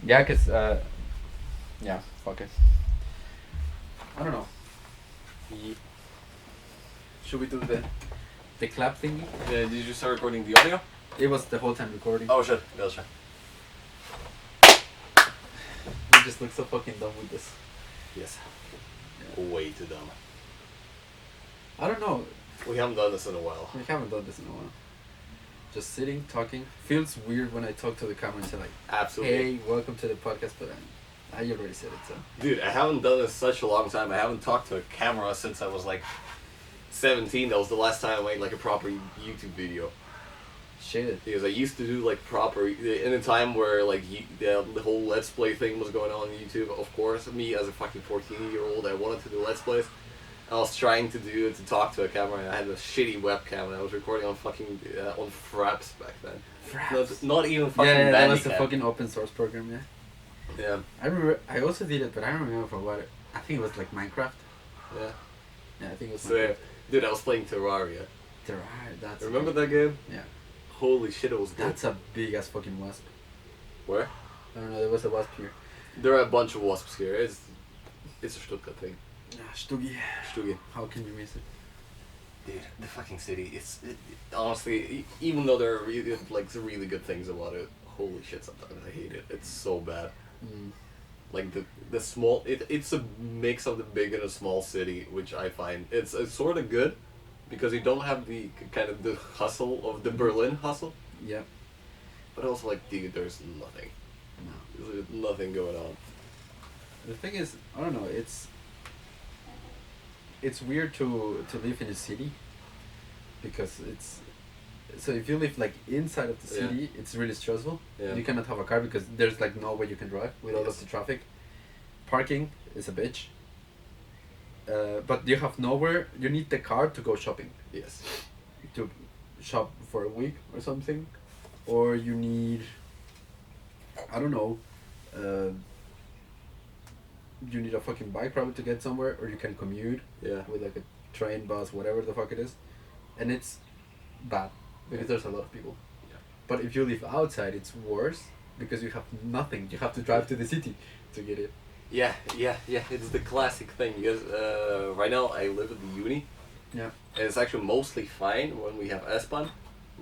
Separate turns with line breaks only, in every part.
Yeah, cause yeah, fuck it. I don't know. Should we do the clap thingy?
Did you start recording the audio?
It was the whole time recording.
Oh shit, that's right.
We just look so fucking dumb with this.
Yes.
Yeah.
Way too dumb.
I don't know.
We haven't done this in a while.
We haven't done this in a while. Just sitting, talking. Feels weird when I talk to the camera and say like,
Absolutely.
"Hey, welcome to the podcast," but I already said it, so.
Dude, I haven't done this such a long time. I haven't talked to a camera since I was like 17. That was the last time I made like a proper YouTube video.
Shit.
Because I used to do like proper, in a time where like the whole Let's Play thing was going on YouTube, of course. Me as a fucking 14-year-old, I wanted to do Let's Plays. I was trying to do it to talk to a camera, and I had a shitty webcam, and I was recording on fucking on Fraps back then.
Fraps.
Not even fucking
Yeah, that was a
Bandicam.
fucking open source program, yeah.
Yeah.
I remember. I also did it, but I don't remember for what. I think it was like Minecraft.
Yeah.
Yeah, I think it was
So yeah,
Minecraft.
dude, I was playing Terraria.
That's.
Remember that game?
Yeah.
Holy shit, it was good.
That's a big ass fucking wasp.
Where?
I don't know. There was a wasp here.
There are a bunch of wasps here. It's a Stuttgart thing.
Ah, Stuggy.
Stuggy.
How can you miss it?
Dude, the fucking city. Honestly, even though there are really good things about it, holy shit, sometimes I hate it. It's so bad.
Mm.
Like the small, it's a mix of the big and a small city, which I find it's sort of good, because you don't have the kind of the hustle of the Berlin hustle.
Yeah.
But also like, dude, there's nothing.
No.
There's nothing going on.
The thing is, I don't know. It's weird to live in a city, because it's. So if you live like inside of the city, it's really stressful.
Yeah.
You cannot have a car because there's like no way you can drive with all of the traffic. Parking is a bitch. But you have nowhere. You need the car to go shopping.
Yes.
To shop for a week or something, or you need. I don't know. You need a fucking bike probably to get somewhere, or you can commute.
Yeah.
With like a train, bus, whatever the fuck it is, and it's bad because there's a lot of people.
Yeah.
But if you live outside, it's worse because you have nothing. You have to drive to the city to get it.
Yeah. It's the classic thing, because right now I live at the uni.
Yeah.
And it's actually mostly fine when we have S-Bahn.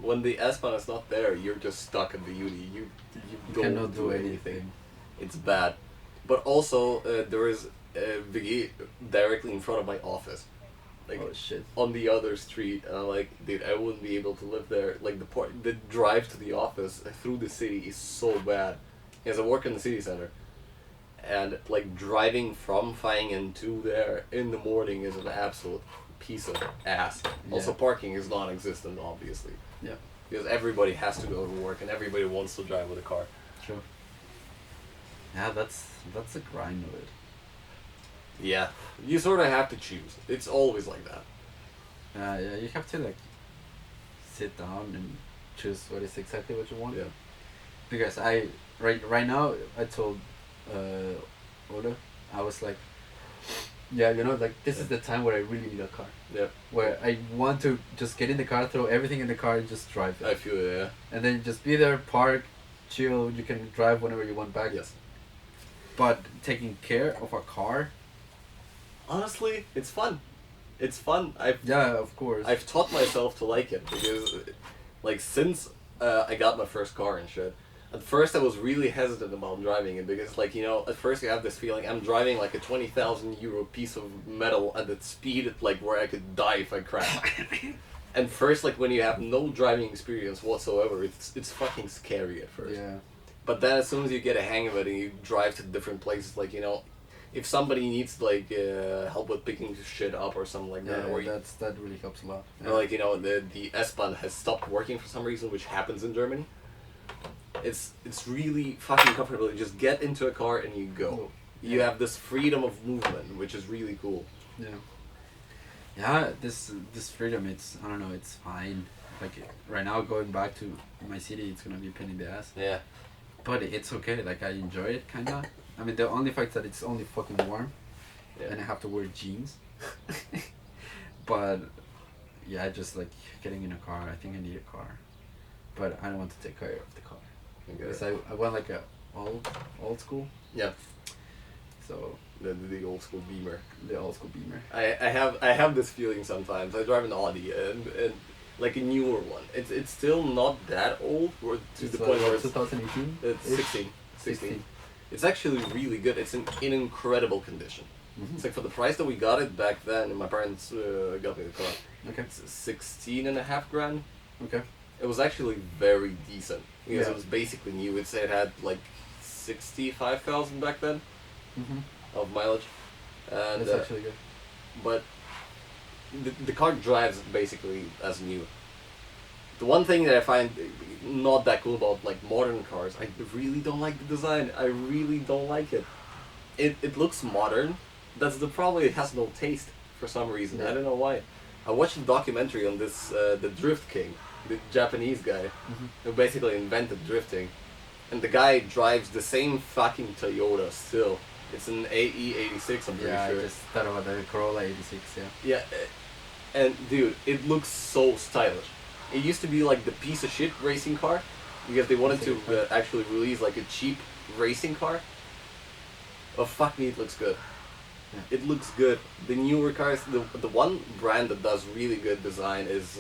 When the S-Bahn is not there, you're just stuck at the uni. You don't
cannot do anything.
It's bad. But also, there is a VG directly in front of my office. Like,
Oh shit.
on the other street, and I'm like, dude, I wouldn't be able to live there. Like, the drive to the office through the city is so bad. Because I work in the city center. And, like, driving from Feigen to there in the morning is an absolute piece of ass.
Yeah.
Also, parking is non-existent, obviously.
Yeah.
Because everybody has to go to work, and everybody wants to drive with a car.
Sure. Yeah, that's a grind of it.
Yeah. You sort of have to choose. It's always like that.
Yeah, you have to like sit down and choose what is exactly what you want.
Yeah.
Because right now I told Ola, I was like, yeah, like this is the time where I really need a car.
Yeah.
Where I want to just get in the car, throw everything in the car, and just drive it.
I feel it, yeah.
And then just be there, park, chill. You can drive whenever you want back.
Yes.
But taking care of a car.
Honestly, it's fun. It's fun.
Yeah, of course.
I've taught myself to like it, because, like, since I got my first car and shit, at first I was really hesitant about driving it, because, like, at first you have this feeling, I'm driving like a 20,000 euro piece of metal at the speed, like, where I could die if I crashed. And first, like, when you have no driving experience whatsoever, it's fucking scary at first.
Yeah.
But then as soon as you get a hang of it and you drive to different places, like, if somebody needs, like, help with picking shit up or something like that, or
that really helps a lot. Yeah.
or like, the S-Bahn has stopped working for some reason, which happens in Germany. It's really fucking comfortable. You just get into a car and you go. You have this freedom of movement, which is really cool.
Yeah. Yeah, this freedom, I don't know, it's fine. Like, right now, going back to my city, it's gonna be a pain in the ass.
Yeah.
But it's okay, like, I enjoy it, kinda. I mean, the only fact that it's only fucking warm,
Yeah.
and I have to wear jeans. But, yeah, just, like, getting in a car, I think I need a car. But I don't want to take care of the car. Because I want, like, old school.
Yeah.
So
The old school Beamer.
the old school Beamer.
I have this feeling sometimes. I drive an Audi and like a newer one. It's still not that old, or to the point where it's
2018.
it's 16. It's actually really good. It's in incredible condition.
Mm-hmm.
It's like for the price that we got it back then, and my parents got me the car.
Okay.
It's 16.5 grand.
Okay.
It was actually very decent because
Yeah.
it was basically new. It had like 65,000 back then
Mm-hmm.
of mileage, and
That's actually good.
but the car drives basically as new. The one thing that I find not that cool about like modern cars, I really don't like the design. I really don't like it. It looks modern. That's the problem. It has no taste for some reason.
Yeah.
I don't know why. I watched a documentary on this the Drift King, the Japanese guy
Mm-hmm.
who basically invented drifting, and the guy drives the same fucking Toyota still. It's an AE86, I'm pretty
Yeah,
sure.
I just thought about the Corolla 86. Yeah.
Yeah, and dude, it looks so stylish. It used to be like the piece of shit racing car because they wanted to actually release like a cheap racing car. Oh fuck me, it looks good.
Yeah.
It looks good. The newer cars, the one brand that does really good design is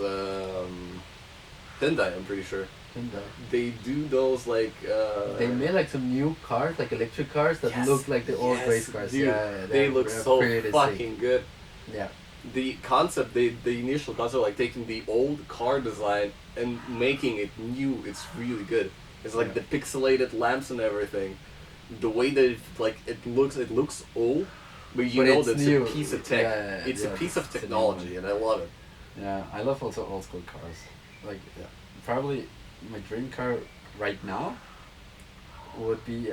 Hyundai, I'm pretty sure.
Hyundai.
They do those like.
They made like some new cars, like electric cars that
Yes,
look like the old
yes,
race cars.
dude,
Yeah,
they look so
pretty
fucking good.
sick. Yeah.
The concept, the initial concept, like taking the old car design and making it new, it's really good. It's like
Yeah.
the pixelated lamps and everything. The way that it looks old, but you
But
know
it's
that's
new.
a piece of tech.
Yeah,
It's
yeah,
a piece of
it's a new
technology, and I love it.
Yeah, I love also old school cars. Like,
Yeah.
probably my dream car right now would be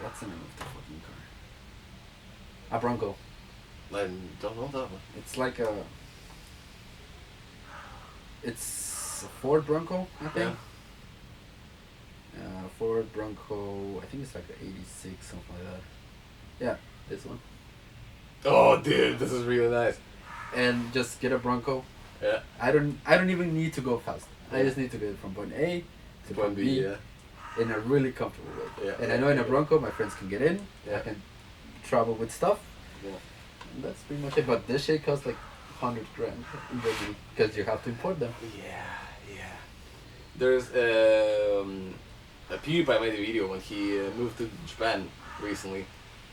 what's the name of the fucking car? A Bronco.
I don't know that one.
It's like it's a Ford Bronco, I think. Ford Bronco, I think it's like a 86, something like that. Yeah, this one.
Oh, dude, this is really nice.
And just get a Bronco.
Yeah.
I don't even need to go fast. I
Yeah.
just need to get from point A to
Point B, yeah.
in a really comfortable way.
Yeah,
And
yeah,
I know in a
yeah.
Bronco my friends can get in.
Yeah.
I can travel with stuff.
Yeah.
And that's pretty much it. But this shit costs like 100 grand illegally because you have to import them.
Yeah. There's a PewDiePie made a video when he moved to Japan recently,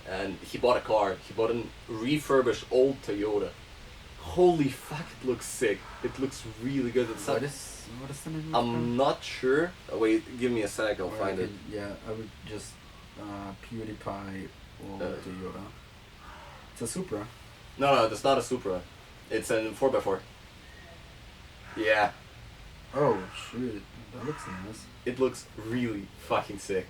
and he bought a car. He bought a refurbished old Toyota. Holy fuck! It looks sick. It looks really good. It's
What is the name of
I'm not sure. Wait, give me a sec. I'll
Or I
find it.
could- Yeah, I would just PewDiePie or Toyota. It's a Supra.
No, that's not a Supra. It's a 4x4. Yeah,
Oh shit, that looks nice.
it looks really fucking sick.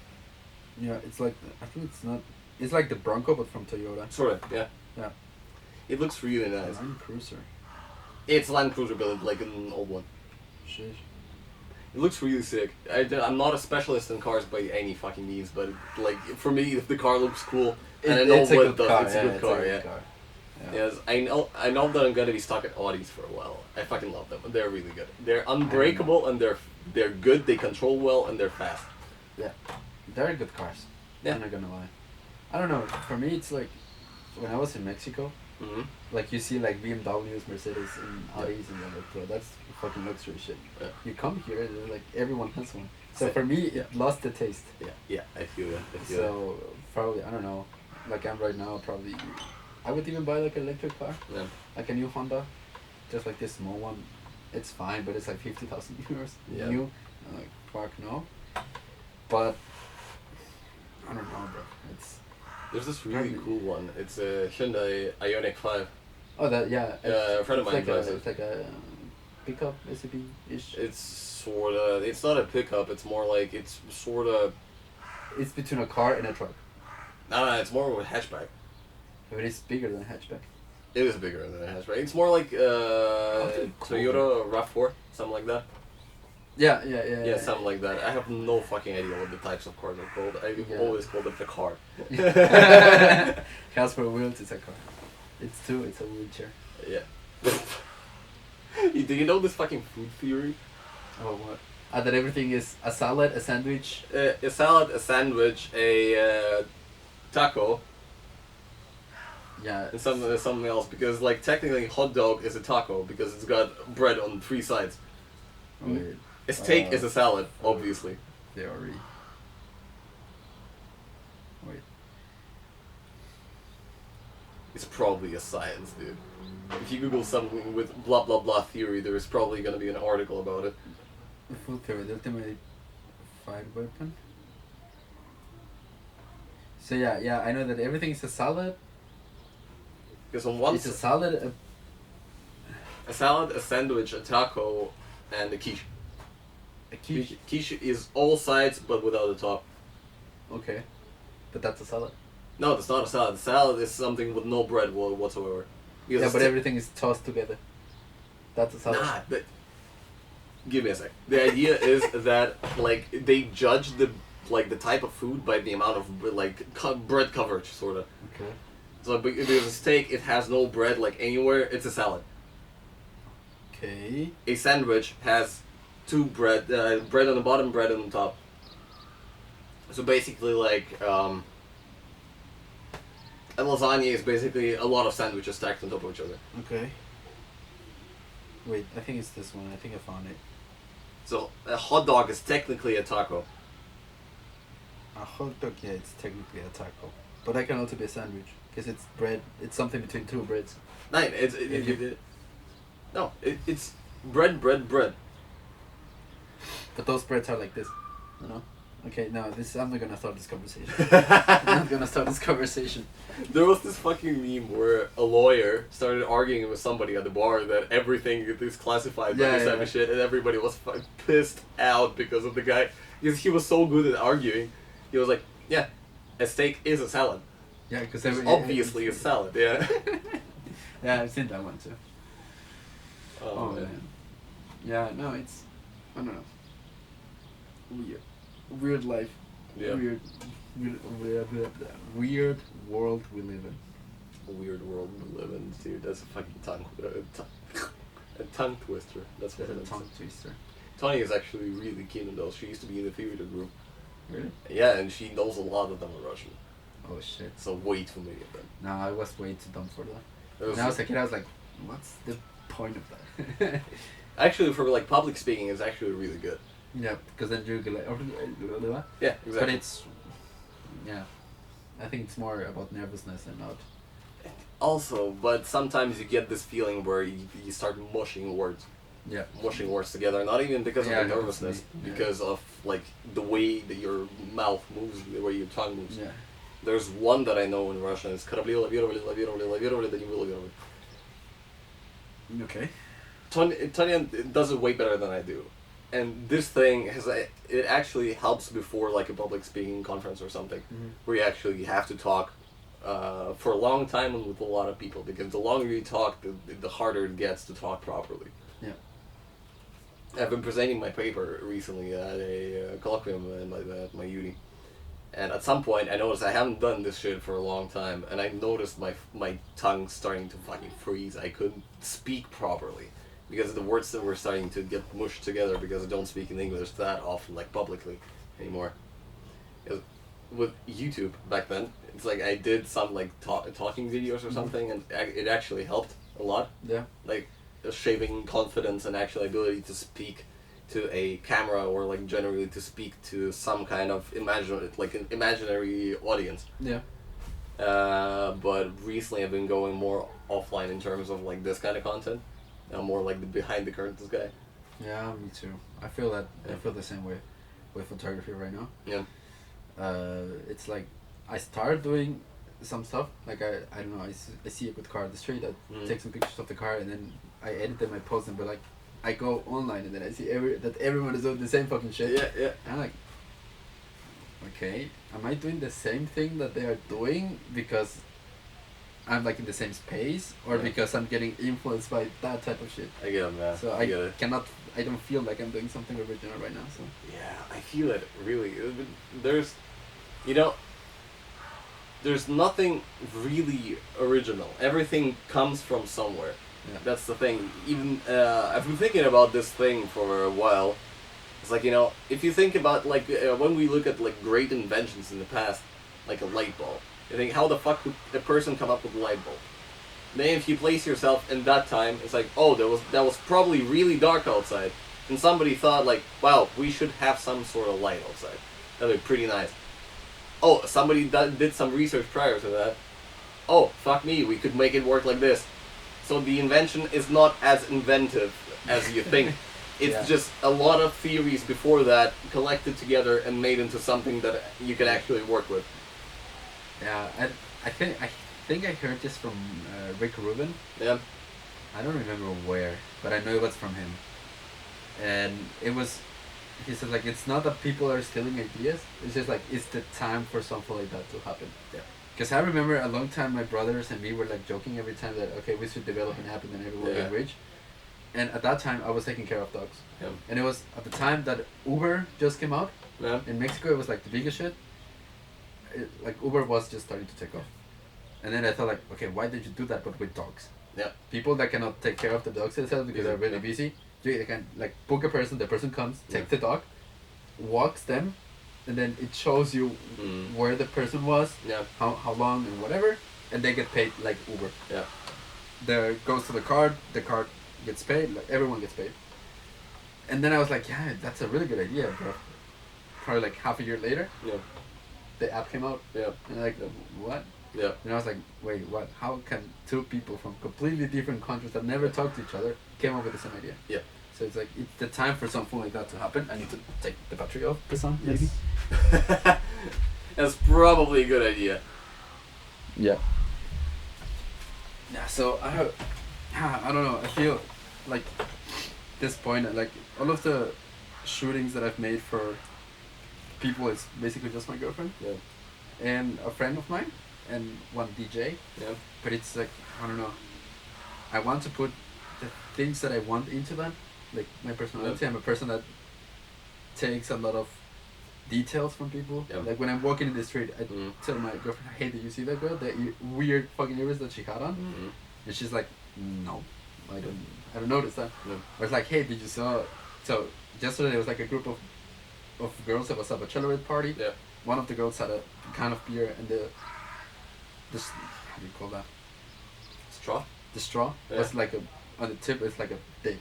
Yeah, it's like I think it's not. It's like the Bronco, but from Toyota.
Sort of, yeah.
Yeah.
It looks really nice.
Land Cruiser.
It's Land Cruiser, but like an old one.
Shit.
It looks really sick. I'm not a specialist in cars by any fucking means, but like for me, if the car looks cool and I know
It's a
what
good
it does,
car.
it's
Yeah,
a good car. Yeah.
car. Yeah.
Yes, I know that I'm gonna be stuck at Audis for a while. I fucking love them. They're really good. They're unbreakable and they're good. They control well and they're fast.
Yeah. They're good cars.
Yeah.
I'm not gonna lie. I don't know. For me, it's like when I was in Mexico,
Mm-hmm.
like you see like BMWs, Mercedes, and
Yeah.
Audis, and you're like, bro, that's fucking luxury shit.
Yeah.
You come here, and like everyone has one. So
Sa-
for me,
yeah.
it lost the taste.
Yeah, I feel it. I feel it.
So probably I don't know. Like I'm right now, probably I would even buy like an electric car,
Yeah.
like a new Honda, just like this small one. It's fine, but it's like 50,000 euros
Yeah.
new. I'm like fuck no. But I don't know, bro. It's
There's this really
Probably.
cool one. It's a Hyundai Ioniq 5.
oh that yeah.
A friend of mine
like
drives it.
It's like a pickup SUV ish.
It's sorta. It's not a pickup. It's more like it's sorta.
It's between a car and a truck,
No, it's more of a hatchback.
but it's bigger than a hatchback.
It is bigger than a hatchback. It's more like
think
Toyota RAV4, something like that.
Yeah.
Yeah, something like that. I have no fucking idea what the types of cars are called. I
Yeah.
always called it the car.
Has for wheels, it's a car. It's two, it's a wheelchair.
Yeah. Do you know this fucking food theory?
Oh what? And that everything is a salad, a sandwich.
A salad, a sandwich, a taco,
Yeah.
and something else. Because like technically, hot dog is a taco because it's got bread on 3 sides.
Wait.
A steak is a salad, obviously.
Theory. Wait.
It's probably a science, dude. If you Google something with blah blah blah theory, there is probably gonna be an article about it.
Food theory, the ultimate fire weapon. So yeah, I know that everything is a salad.
Because on one
It's a salad.
a salad, a sandwich, a taco, and a quiche.
A quiche.
Quiche is all sides but without the top.
Okay, but that's a salad.
No, that's not a salad. Salad is something with no bread whatsoever. Because
Yeah,
it's
but everything is tossed together. That's a salad.
Nah, give me a sec. The idea is that like they judge the type of food by the amount of bread coverage, sort of.
Okay.
So if there's a steak, it has no bread like anywhere. It's a salad.
Okay.
A sandwich has 2 bread on the bottom, bread on the top. So basically, a lasagna is basically a lot of sandwiches stacked on top of each other.
Okay. Wait, I think it's this one. I think I found it.
So a hot dog is technically a taco.
A hot dog, yeah, it's technically a taco, but that can also be a sandwich because it's bread. It's something between 2 breads.
It's bread.
But those breads are like this, you know. Okay, now I'm not gonna start this conversation. I'm not gonna start this conversation.
There was this fucking meme where a lawyer started arguing with somebody at the bar that everything is classified by this type of shit, and everybody was pissed out because of the guy. Because he was so good at arguing. He was like, yeah, a steak is a salad.
Yeah, because
It's obviously a salad, yeah.
Yeah, I've seen that one too.
Oh, man.
Yeah, no, it's, I don't know. Weird life.
Yeah.
Weird world we live in.
A weird world we live in, dude. That's a fucking a tongue twister. That's what
That's a
it is.
tongue twister.
Tony is actually really keen on those. She used to be in the theater group.
Really?
Yeah, and she knows a lot of them in Russian.
Oh shit.
So way too many of them.
No, I was way too dumb for that.
It
When I was a kid, I was like, what's the point of that?
Actually, for like public speaking, it's actually really good.
Yeah, because then you go like,
Yeah,
but
exactly.
it's, yeah, I think it's more about nervousness and not.
Also, but sometimes you get this feeling where you start mushing words.
Yeah.
Mushing words together, not even because of
Yeah,
the
no,
nervousness,
yeah.
because of like the way that your mouth moves, the way your tongue moves.
Yeah.
There's one that I know in Russian. It's
Okay.
Tanya does it way better than I do, and this thing it actually helps before like a public speaking conference or something, where you actually have to talk for a long time and with a lot of people, because the longer you talk, the harder it gets to talk properly.
Yeah.
I've been presenting my paper recently at a colloquium at my uni, and at some point I noticed I haven't done this shit for a long time, and I noticed my tongue starting to fucking freeze. I couldn't speak properly because the words that were starting to get mushed together because I don't speak in English that often, like publicly, anymore. With YouTube back then, it's like I did some like talking videos or something, and it actually helped a lot.
Yeah.
Like shaving confidence and actual ability to speak to a camera, or like generally to speak to some kind of an imaginary audience.
Yeah.
But recently I've been going more offline in terms of like this kind of content. I'm more like the behind the curtains guy.
Yeah, me too. I feel that.
Yeah.
I feel the same way with photography right now.
Yeah.
It's like I start doing some stuff. Like I don't know. I see a good car on the street. I take some pictures of the car, and then I edit them. I post them. But like I go online, and then I see that everyone is doing the same fucking shit.
Yeah, yeah.
And I'm like, okay, am I doing the same thing that they are doing because I'm like in the same space, or
Yeah.
because I'm getting influenced by that type of shit?
I get it, man.
So
I get it.
I don't feel like I'm doing something original right now. So
Yeah, I feel it really. There's, there's nothing really original. Everything comes from somewhere.
Yeah.
That's the thing. Even I've been thinking about this thing for a while. It's like, you know, if you think about, like, when we look at, like, great inventions in the past, like a light bulb, you think, how the fuck would a person come up with a light bulb? Then if you place yourself in that time, it's like, oh, that was probably really dark outside, and somebody thought, like, wow, we should have some sort of light outside. That'd be pretty nice. Oh, somebody did some research prior to that. Oh, fuck me, we could make it work like this. So the invention is not as inventive as you think. It's just a lot of theories before that collected together and made into something that you can actually work with.
Yeah, I think I heard this from Rick Rubin.
Yeah.
I don't remember where, but I know it was from him. And it was, he said, like, it's not that people are stealing ideas, it's just like, it's the time for something like that to happen.
Yeah.
Because I remember a long time my brothers and me were like joking every time that, okay, we should develop an app and then everyone will get rich. And at that time I was taking care of dogs.
Yeah.
And it was at the time that Uber just came out.
Yeah.
In Mexico it was like the biggest shit. Like Uber was just starting to take off. And then I thought like, okay, why did you do that but with dogs?
Yeah.
People that cannot take care of the dogs themselves because they're really busy, they can like book a person, the person comes, take the dog, walks them, and then it shows you where the person was, how long and whatever, and they get paid like Uber.
Yeah.
There goes to the card gets paid, like everyone gets paid. And then I was like, yeah, that's a really good idea, bro. Probably like half a year later, the app came out.
Yeah.
And I'm like, what?
Yeah.
And I was like, wait, what? How can two people from completely different countries that never talk to each other came up with the same idea?
Yeah.
So it's like, it's the time for something like that to happen. I need to take the battery off the sun, maybe.
That's probably a good idea.
Yeah. Yeah, so I don't know, I feel like this point, like all of the shootings that I've made for people is basically just my girlfriend.
Yeah.
And a friend of mine and one DJ.
Yeah.
But it's like, I don't know, I want to put the things that I want into them, like my personality. I'm a person that takes a lot of details from people. Like when I'm walking in the street, I tell my girlfriend, hey, did you see that girl, that weird fucking earrings that she had on? And she's like, no, I don't notice that. Or it's like, hey, did you saw, so yesterday there was like a group of girls that was at a bachelorette party. One of the girls had a can of beer and this, how do you call that?
Straw?
The straw was like on the tip, it's like a dick.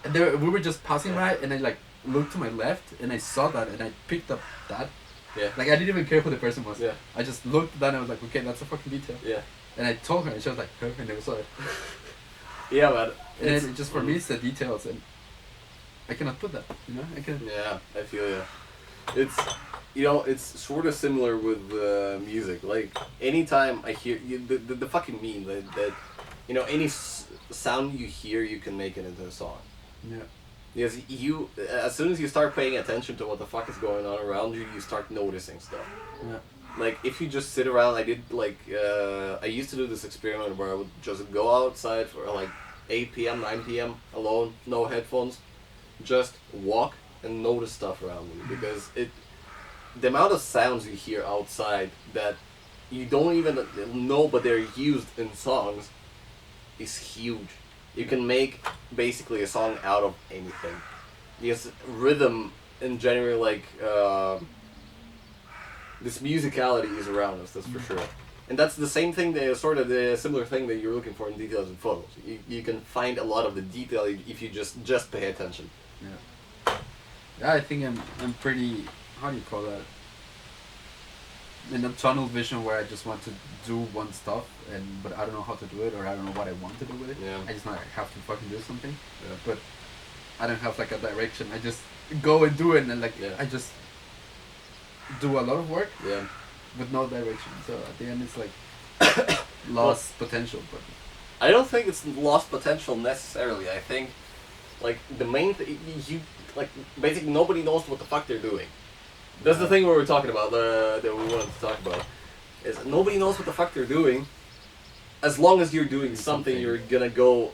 And we were just passing by and I like looked to my left and I saw that and I picked up that.
Yeah.
Like I didn't even care who the person was.
Yeah.
I just looked at that and I was like, okay, that's a fucking detail.
Yeah.
And I told her and she was like, I never saw it.
Yeah, man.
And it just for me it's the details and I cannot put that, you know? I can.
Yeah, I feel you. It's, you know, it's sort of similar with music. Like anytime I hear the fucking meme that you know, any sound you hear, you can make it into a song.
Yeah.
Because you, as soon as you start paying attention to what the fuck is going on around you, you start noticing stuff.
Yeah.
Like if you just sit around, I did like I used to do this experiment where I would just go outside for like 8 p.m., 9 p.m. alone, no headphones, just walk and notice stuff around me, because the amount of sounds you hear outside that you don't even know but they're used in songs is huge. You can make basically a song out of anything. Because rhythm in general, like this musicality is around us, that's for sure. And that's the same thing, sort of the similar thing that you're looking for in details in photos. You can find a lot of the detail if you just pay attention.
Yeah. Yeah, I think I'm pretty, how do you call that? In a tunnel vision where I just want to do one stuff, but I don't know how to do it, or I don't know what I want to do with it.
Yeah.
I just know I have to fucking do something.
Yeah.
But I don't have like a direction. I just go and do it, and like I just do a lot of work.
Yeah.
With no direction. So at the end, it's like lost potential. But
I don't think it's lost potential necessarily. I think like the main you like basically nobody knows what the fuck they're doing. That's the thing we were talking about, that we wanted to talk about. Is nobody knows what the fuck they're doing. As long as you're doing something, you're gonna go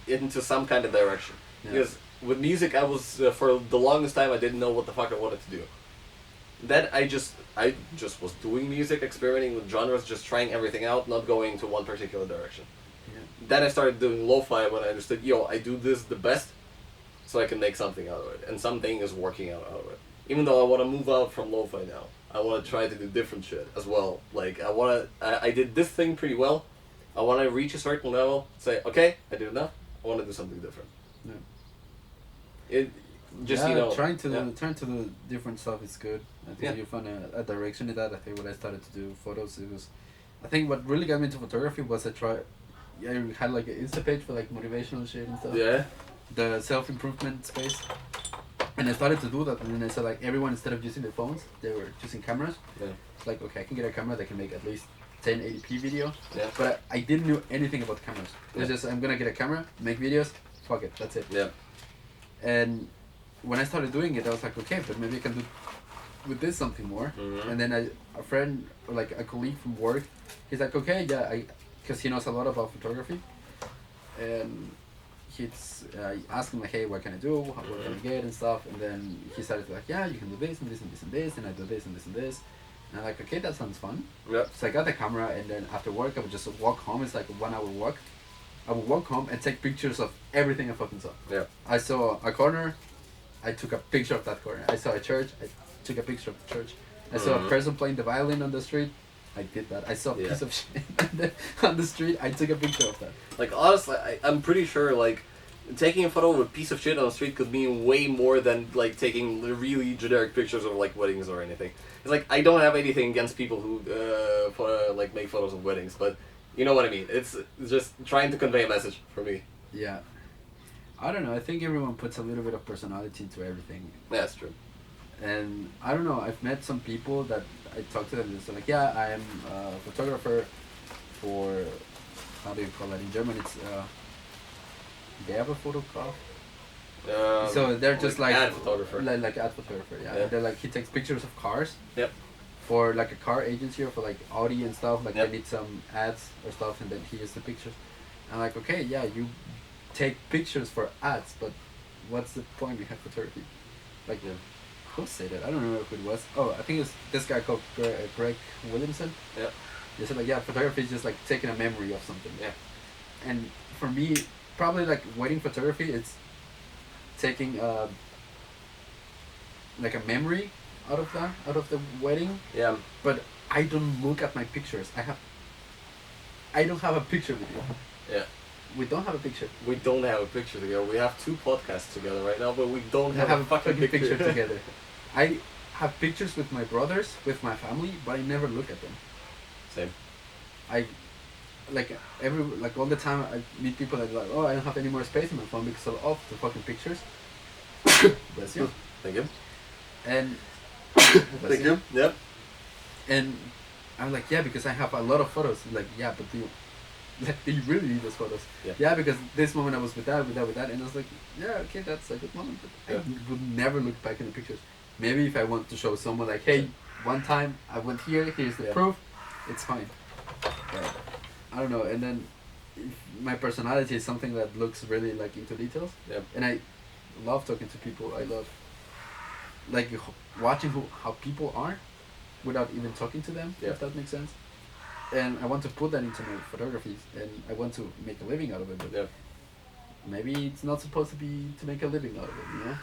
into some kind of direction. Yeah. Because with music, I was for the longest time I didn't know what the fuck I wanted to do. Then I just was doing music, experimenting with genres, just trying everything out, not going to one particular direction. Yeah. Then I started doing lo-fi when I understood, I do this the best so I can make something out of it, and something is working out of it. Even though I want to move out from lo-fi now, I want to try to do different shit as well. Like I did this thing pretty well. I want to reach a certain level. Say, okay, I did enough. I want to do something different.
Yeah.
It just
trying to do different stuff is good. I think you found a direction in that. I think when I started to do photos, it was, I think what really got me into photography was I had like an Insta page for like motivational shit and stuff.
Yeah.
The self-improvement space. And I started to do that, and then I saw like everyone, instead of using their phones, they were using cameras.
Yeah.
It's like, okay, I can get a camera that can make at least 1080p video.
Yeah.
But I didn't know anything about cameras. It was just, I'm gonna get a camera, make videos, fuck it, that's it.
Yeah.
And when I started doing it, I was like, okay, but maybe I can do with this something more.
Mm-hmm.
And then a friend, or like a colleague from work, he's like, okay, yeah, because he knows a lot about photography. And he's asking like, hey, what can I do? What can I get and stuff? And then he started like, yeah, you can do this and this and this and this, and I do this and this and this. And I'm like, okay, that sounds fun.
Yeah.
So I got the camera, and then after work, I would just walk home. It's like a 1 hour walk. I would walk home and take pictures of everything I fucking saw.
Yeah.
I saw a corner, I took a picture of that corner. I saw a church, I took a picture of the church. I saw a person playing the violin on the street, I did that. I saw a piece of shit on the street, I took a picture of that.
Like, honestly, I'm pretty sure, like, taking a photo of a piece of shit on the street could mean way more than, like, taking really generic pictures of, like, weddings or anything. It's like, I don't have anything against people who, like, make photos of weddings, but you know what I mean. It's just trying to convey a message for me.
Yeah. I don't know, I think everyone puts a little bit of personality into everything.
That's true.
And I don't know, I've met some people that I talk to them and they're like, yeah, I am a photographer for, how do you call it in German? It's Werbefotograf. So they're just like
ad photographer.
Like ad photographer, yeah. And they're like, he takes pictures of cars.
Yep.
For like a car agency or for like Audi and stuff, like
Yep.
they need some ads or stuff, and then he uses the pictures. I'm like, okay, yeah, you take pictures for ads, but what's the point behind photography? Like, who said it? I don't remember who it was. Oh, I think it's this guy called Greg Williamson.
Yeah.
They said like, yeah, photography is just like taking a memory of something.
Yeah.
And for me, probably like wedding photography, it's taking like a memory out of the wedding.
Yeah.
But I don't look at my pictures. I don't have a picture with you.
Yeah.
We don't have a picture.
We don't have a picture together. We have 2 podcasts together right now, but we don't have
a
a fucking picture
together. I have pictures with my brothers, with my family, but I never look at them.
Same.
I like all the time I meet people that are like, oh, I don't have any more space in my phone because of all the fucking pictures. Bless you.
Thank you.
And
Thank you. Yep.
And I'm like, yeah, because I have a lot of photos. Like, yeah, but do you really need those photos? Yeah, because this moment I was with that, and I was like, yeah, okay, that's a good moment, but I would never look back in the pictures. Maybe if I want to show someone like, hey, one time I went here, here's the proof, it's fine. But I don't know, and then my personality is something that looks really like into details.
Yep.
And I love talking to people. I love like watching how people are without even talking to them, if that makes sense. And I want to put that into my photography, and I want to make a living out of it. But maybe it's not supposed to be to make a living out of it, you know?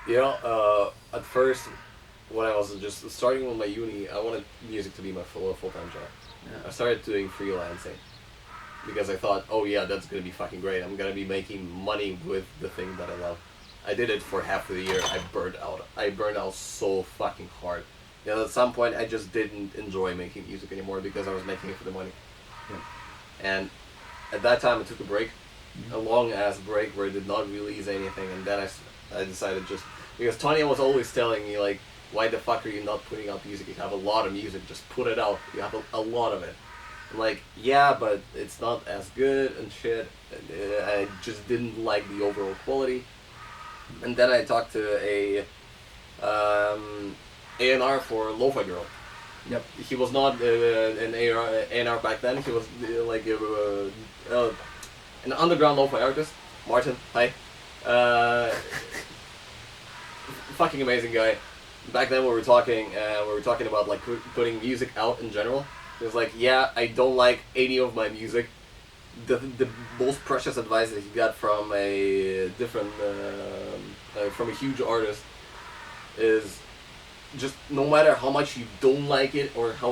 Yeah, at first, when I was just starting with my uni, I wanted music to be my full-time job.
Yeah.
I started doing freelancing because I thought, oh yeah, that's gonna be fucking great. I'm gonna be making money with the thing that I love. I did it for half of the year. I burned out. I burned out so fucking hard. You know, at some point, I just didn't enjoy making music anymore because I was making it for the money.
Yeah.
And at that time, I took a break, a long-ass break where I did not release anything, and then I decided just... Because Tanya was always telling me, like, why the fuck are you not putting out music? You have a lot of music, just put it out. You have a lot of it. I'm like, yeah, but it's not as good and shit. I just didn't like the overall quality. And then I talked to a A&R for Lo-Fi Girl.
Yep.
He was not an A&R back then. He was like an underground lo-fi artist. Martin, hi. Fucking amazing guy. Back then we were talking about like putting music out in general. He was like, yeah, I don't like any of my music. the most precious advice that he got from a different from a huge artist is just no matter how much you don't like it or how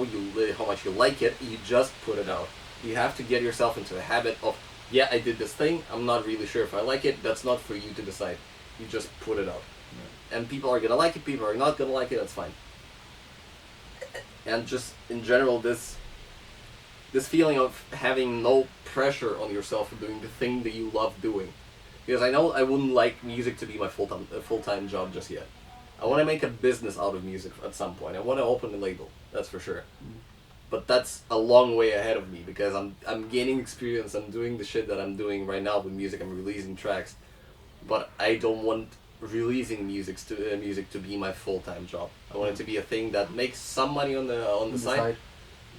much you like it, you just put it out. You have to get yourself into the habit of, yeah, I did this thing, I'm not really sure if I like it. That's not for you to decide. You just put it out. Yeah. And people are gonna like it, people are not gonna like it, that's fine. And just in general, this feeling of having no pressure on yourself for doing the thing that you love doing. Because I know I wouldn't like music to be my full-time job just yet. I want to make a business out of music at some point. I want to open a label, that's for sure. But that's a long way ahead of me because I'm gaining experience. I'm doing the shit that I'm doing right now with music. I'm releasing tracks, but I don't want releasing music to be my full-time job. I want it to be a thing that makes some money on the side.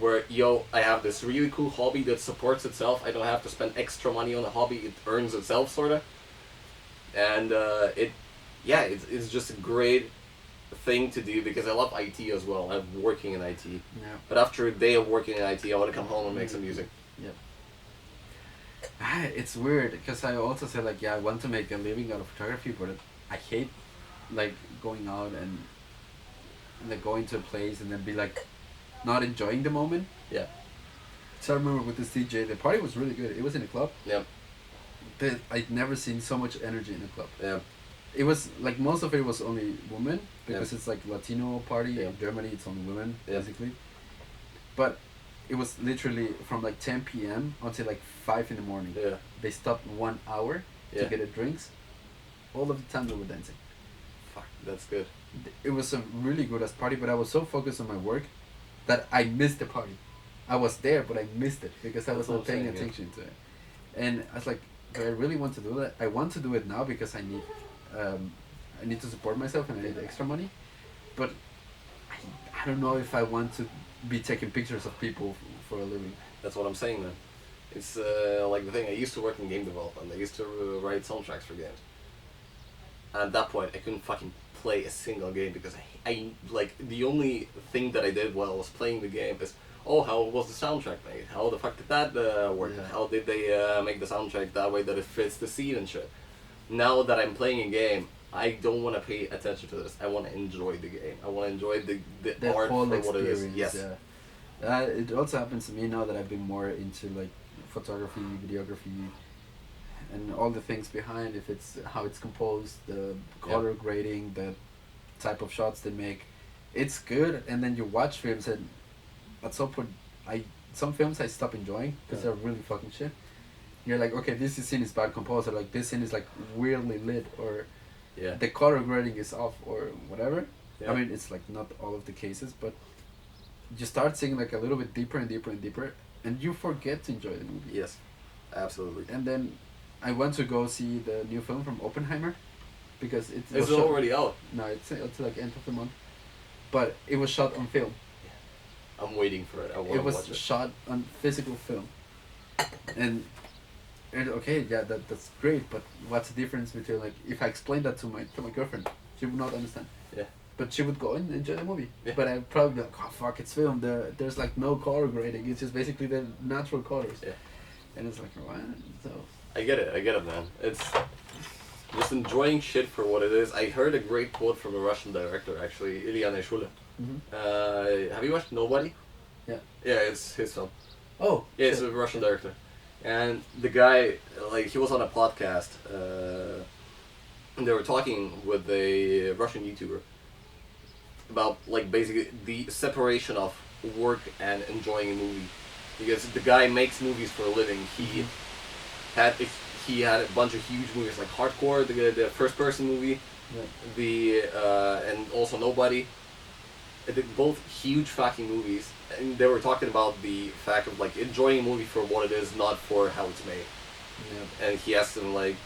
Where I have this really cool hobby that supports itself. I don't have to spend extra money on a hobby. It earns itself, sorta. And it's just a great thing to do because I love IT as well. I'm working in IT.
Yeah.
But after a day of working in IT, I want to come home and make some music.
Yep. It's weird because I also said like, I want to make a living out of photography, but I hate like going out and like going to a place and then be like not enjoying the moment.
Yeah.
So I remember with this DJ, the party was really good. It was in a club.
Yeah.
I'd never seen so much energy in a club.
Yeah.
It was like most of it was only women because it's like Latino party in Germany. It's only women basically. But it was literally from like 10 p.m. until like 5 in the morning.
Yeah.
They stopped 1 hour to get a drinks. All of the time they were dancing.
Fuck, that's good.
It was a really good ass party, but I was so focused on my work that I missed the party. I was there, but I missed it because I was not paying attention to it. And I was like, do I really want to do that? I want to do it now because I need to support myself and I need extra money. But I don't know if I want to be taking pictures of people for a living.
That's what I'm saying, man. It's like the thing, I used to work in game development. I used to write soundtracks for games. And at that point, I couldn't fucking play a single game because I like, the only thing that I did while I was playing the game is, oh, how was the soundtrack made? How the fuck did that work?
Yeah.
How did they make the soundtrack that way that it fits the scene and shit? Now that I'm playing a game, I don't want to pay attention to this. I want to enjoy the game. I want to enjoy the art for what it is. Yes.
Yeah. It also happens to me now that I've been more into like photography, videography, and all the things behind. If it's how it's composed, the color grading, the type of shots they make, it's good. And then you watch films, and at some point, some films I stop enjoying because they're really fucking shit. You're like, okay, this scene is bad composed, or like this scene is like weirdly lit, or the color grading is off, or whatever. I mean, it's like not all of the cases, but you start seeing like a little bit deeper and deeper and deeper, and you forget to enjoy the movie.
Yes, absolutely.
And then I went to go see the new film from Oppenheimer because it's
already out.
No, it's like end of the month, but it was shot on film.
I'm waiting for it. I want to watch it.
It was shot on physical film, and okay, yeah, that's great. But what's the difference between like if I explained that to my girlfriend, she would not understand.
Yeah.
But she would go and enjoy the movie.
Yeah.
But I'd probably be like, oh fuck, it's film. There's like no color grading. It's just basically the natural colors.
Yeah.
And it's like, what? So.
I get it, man. It's just enjoying shit for what it is. I heard a great quote from a Russian director, actually, Ilya Neshula.
Mm-hmm.
Have you watched Nobody?
Yeah.
Yeah, it's his film.
Oh.
Yeah, it's a Russian director. And the guy, like, he was on a podcast, and they were talking with a Russian YouTuber about, like, basically the separation of work and enjoying a movie. Because the guy makes movies for a living. He had a bunch of huge movies like Hardcore, the first person movie, and also Nobody. Both huge fucking movies, and they were talking about the fact of like enjoying a movie for what it is, not for how it's made.
Yeah.
And he asked him like,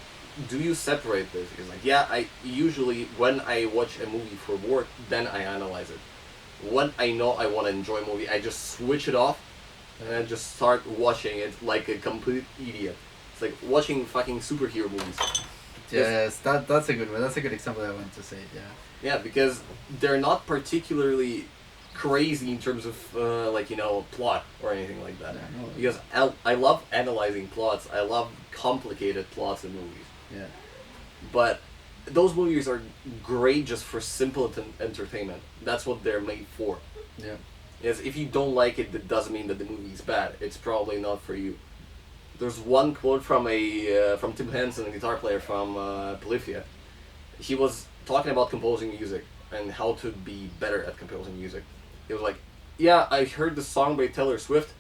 do you separate this? He's like, yeah, I usually when I watch a movie for work, then I analyze it. When I know I want to enjoy a movie, I just switch it off and I just start watching it like a complete idiot. It's like watching fucking superhero movies.
Yes, that's a good one. That's a good example I want to say. Yeah.
Yeah, because they're not particularly crazy in terms of like plot or anything like that.
Yeah, no.
Because I love analyzing plots. I love complicated plots in movies.
Yeah.
But those movies are great just for simple entertainment. That's what they're made for.
Yeah.
Yes, if you don't like it, that doesn't mean that the movie is bad. It's probably not for you. There's one quote from from Tim Henson, a guitar player from Polyphia. He was talking about composing music and how to be better at composing music. He was like, "Yeah, I heard the song by Taylor Swift.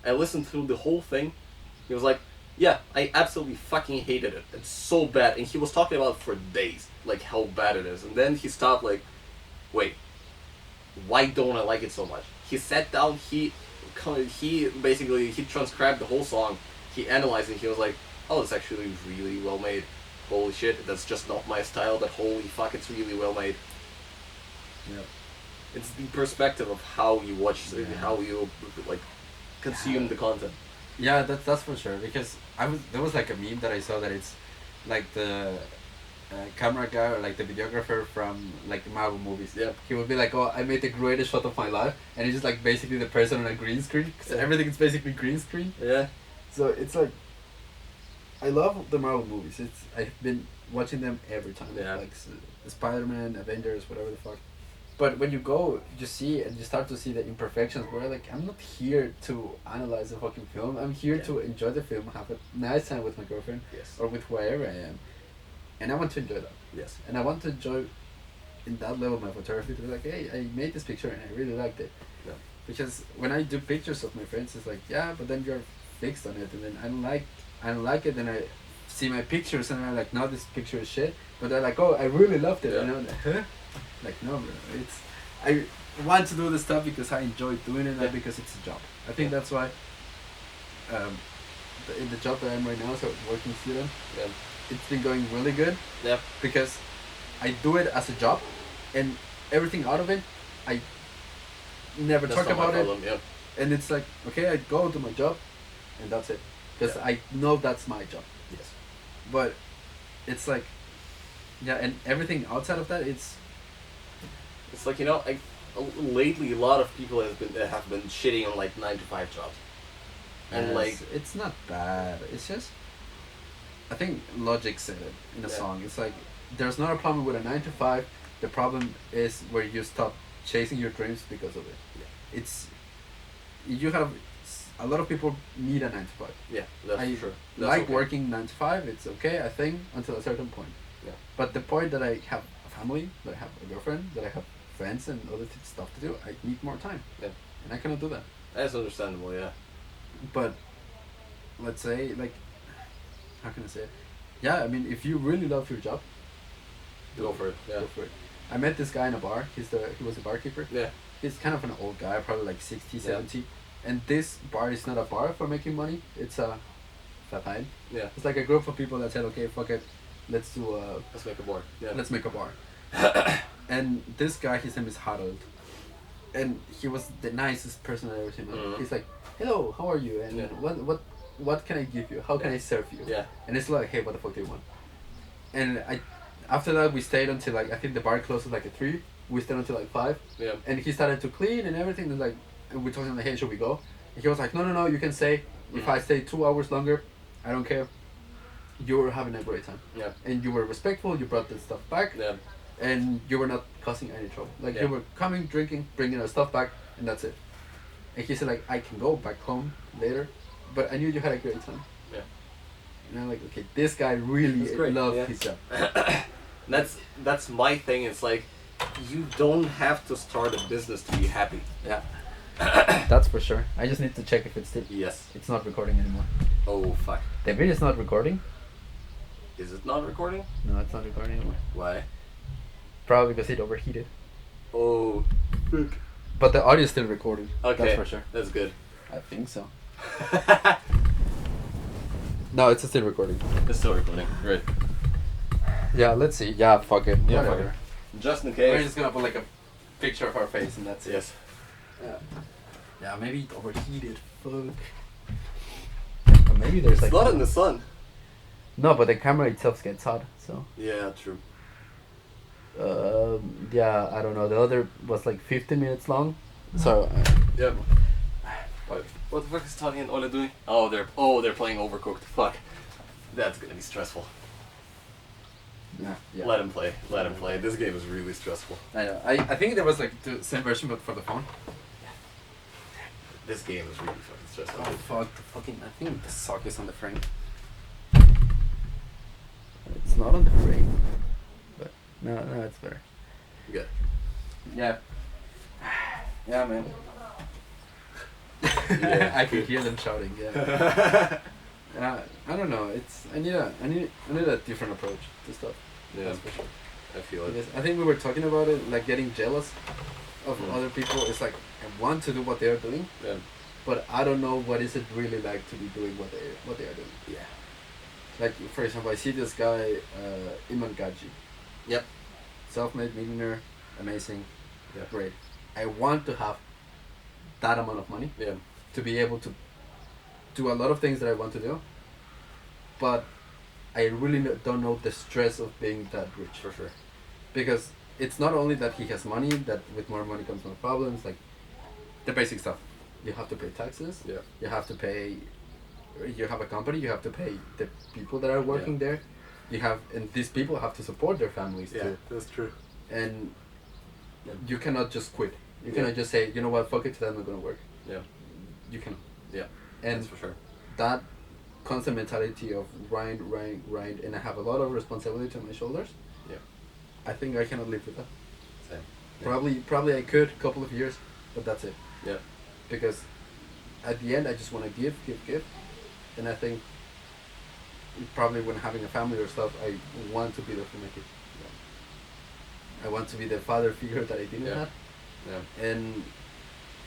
I listened through the whole thing." He was like, "Yeah, I absolutely fucking hated it. It's so bad." And he was talking about it for days, like how bad it is. And then he stopped, like, "Wait, why don't I like it so much?" He sat down, he transcribed the whole song, he analyzed it, he was like, "Oh, it's actually really well made. Holy shit, that's just not my style, but holy fuck, it's really well made."
Yeah.
It's the perspective of how you watch, how you, like, consume the content.
Yeah, that's for sure. Because there was like a meme that I saw that it's like the camera guy or like the videographer from like the Marvel movies.
Yeah.
He would be like, "Oh, I made the greatest shot of my life," and he's just like basically the person on a green screen. Cause everything is basically green screen.
Yeah.
So it's like, I love the Marvel movies. I've been watching them every time.
Yeah.
Like Spider-Man, Avengers, whatever the fuck. But when you go, you see and you start to see the imperfections. Where like, I'm not here to analyze a fucking film. I'm here to enjoy the film, have a nice time with my girlfriend,
Yes.
or with whoever I am, and I want to enjoy that.
Yes.
And I want to enjoy, in that level, my photography to be like, "Hey, I made this picture and I really liked it."
Yeah.
Because when I do pictures of my friends, it's like, yeah, but then you're fixed on it, and then I don't like it, and I see my pictures and I'm like, "No, this picture is shit," but they're like, "Oh, I really loved it," and I'm like, "Huh?" Like, no, bro, I want to do this stuff because I enjoy doing it, not because it's a job. I think that's why in the job that I'm right now, so working student,
Yeah.
it's been going really good.
Yeah.
Because I do it as a job, and everything out of it, I never
That's
talk
not my
about it.
problem, yeah.
And it's like, okay, I go to my job, and that's it. Because I know that's my job.
Yes.
But it's like, yeah, and everything outside of that, it's
like, lately a lot of people have been shitting on like 9-to-5 jobs, and
yes,
like
it's not bad. It's just, I think Logic said it in a song. It's like, there's not a problem with a 9 to 5. The problem is where you stop chasing your dreams because of it.
Yeah.
It's, you have, a lot of people need a 9 to 5.
Yeah, that's
I
for sure. That's
like
okay.
working 9 to 5. It's okay, I think, until a certain point.
Yeah.
But the point that I have a family, that I have a girlfriend, that I have friends and other stuff to do, I need more time.
Yeah.
And I cannot do that.
That's understandable, yeah.
But let's say, like, how can I say it? Yeah, I mean, if you really love your job,
Go for it. Yeah.
go for it. I met this guy in a bar. He was a barkeeper.
Yeah.
He's kind of an old guy, probably like 60, 70. And this bar is not a bar for making money. It's a Verein.
Yeah.
It's like a group of people that said, "Okay, fuck it, let's do
Let's make a board. Yeah.
let's make a bar." And this guy, his name is Harold, and he was the nicest person I've ever seen.
Mhm.
He's like, "Hello, how are you? And what can I give you? How can I serve you?"
Yeah.
And it's like, "Hey, what the fuck do you want?" And after that, we stayed until like, I think the bar closed at like at 3. We stayed until like 5.
Yeah.
And he started to clean and everything. And like, and we told him like, "Hey, should we go?" And he was like, No, you can stay. If I stay 2 hours longer, I don't care. You were having a great time.
Yeah.
And you were respectful. You brought the stuff back.
Yeah.
And you were not causing any trouble. Like,
Yeah.
you were coming, drinking, bringing our stuff back, and that's it. And he said like, "I can go back home later, but I knew you had a great time."
Yeah.
And I'm like, okay, this guy really
That's great,
loved
yeah.
his job.
That's my thing. It's like, you don't have to start a business to be happy.
Yeah. That's for sure. I just need to check if it's still.
Yes.
It's not recording anymore.
Oh fuck.
The video is not recording.
Is it not recording?
No, it's not recording anymore.
Why?
Probably because it overheated.
Oh. Fuck.
But the audio is still recorded.
Okay.
That's for sure.
That's good.
I think so. No, it's still recording.
It's still recording. Right.
Yeah, let's see. Yeah, fuck it.
Yeah,
Whatever.
fuck it. Just in
We're
case.
just gonna put like a picture of our face and that's it.
Yes.
Yeah. Yeah, maybe it overheated. Fuck. Or maybe there's
It's
like.
not in the sun.
No, but the camera itself gets hot, so.
Yeah, true.
Yeah, I don't know. The other was like 15 minutes long. So.
Yeah. What the fuck is Tony and Ole doing? Oh, they're playing Overcooked. Fuck. That's gonna be stressful.
Yeah.
Let him play. Let him play. This game is really stressful.
I know. I think there was like the same version but for the phone.
This game is really fucking stressful.
Oh fuck! The fucking. I think the sock is on the frame. It's not on the frame. But no, it's better.
Good.
Yeah. Yeah, man.
Yeah.
I can hear them shouting. Yeah. I don't know. I need a different approach to stuff.
Yeah.
That's for sure.
I feel it.
Because I think we were talking about it, like getting jealous of other people. It's like I want to do what they are doing,
Yeah.
but I don't know what is it really like to be doing what they are doing.
Yeah.
Like for example, I see this guy Iman Gaji.
Yep.
Self-made millionaire, amazing,
Yeah.
great. I want to have that amount of money
Yeah.
to be able to do a lot of things that I want to do, but I really don't know the stress of being that rich.
For sure.
Because it's not only that he has money, that with more money comes more problems, like the basic stuff. You have to pay taxes,
Yeah.
you have to pay, you have a company, you have to pay the people that are working there, and these people have to support their families too.
That's true.
And you cannot just quit. You cannot just say, you know what, fuck it, today I'm not gonna work.
Yeah.
You cannot.
Yeah.
And
that's for sure.
that constant mentality of grind, and I have a lot of responsibility on my shoulders.
Yeah.
I think I cannot live with that.
Same.
Probably I could, couple of years, but that's it.
Yeah.
Because at the end I just want to give, and I think probably when having a family or stuff, I want to be there for my kids. I want to be the father figure that I didn't have.
Yeah.
And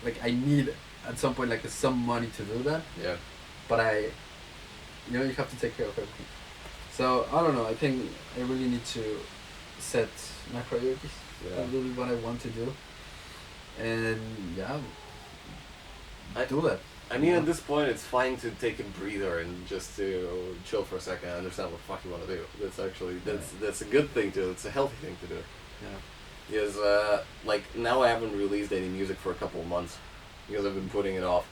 like I need at some point like some money to do that.
Yeah.
But you have to take care of everything. So I don't know. I think I really need to set my priorities.
Yeah.
Really what I want to do. And
I
do that.
I mean, at this point, it's fine to take a breather and just to chill for a second and understand what the fuck you want to do. That's actually that's a good thing to do. It's a healthy thing to do.
Yeah.
Because like now I haven't released any music for a couple of months because I've been putting it off.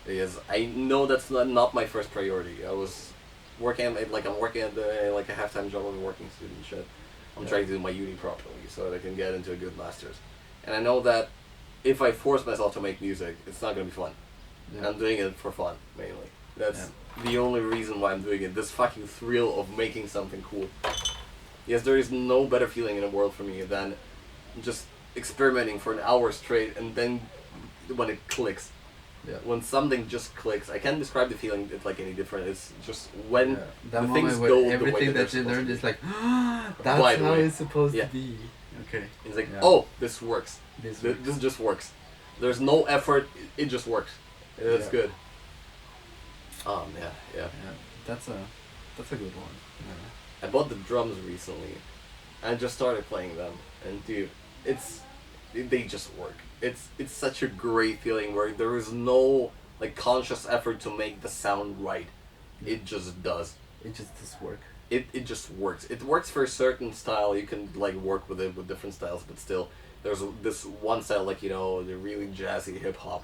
Because I know that's not my first priority. I was working at I'm working at like a half-time job as a working student and shit. I'm trying to do my uni properly so that I can get into a good master's. And I know that if I force myself to make music, it's not gonna be fun.
Yeah.
I'm doing it for fun mainly. That's the only reason why I'm doing it. This fucking thrill of making something cool. Yes, there is no better feeling in the world for me than just experimenting for an hour straight and then when it clicks.
Yeah.
When something just clicks, I can't describe the feeling it's like any different. It's just when
that
the
moment
things
where
go the way
everything
that
that you
they're
learned
supposed
is like, that's
By the
how
way,
it's supposed
yeah.
to be. Okay.
It's like,
Yeah.
oh, this works.
This
This just works. There's no effort. It just works. It's
Yeah.
good. Oh man, yeah.
Yeah. That's a good one. Yeah.
I bought the drums recently. I just started playing them, and dude, they just work. It's such a great feeling where there is no like conscious effort to make the sound right. It just does.
It just does work.
It just works. It works for a certain style. You can like work with it with different styles, but still, there's this one style like the really jazzy hip hop,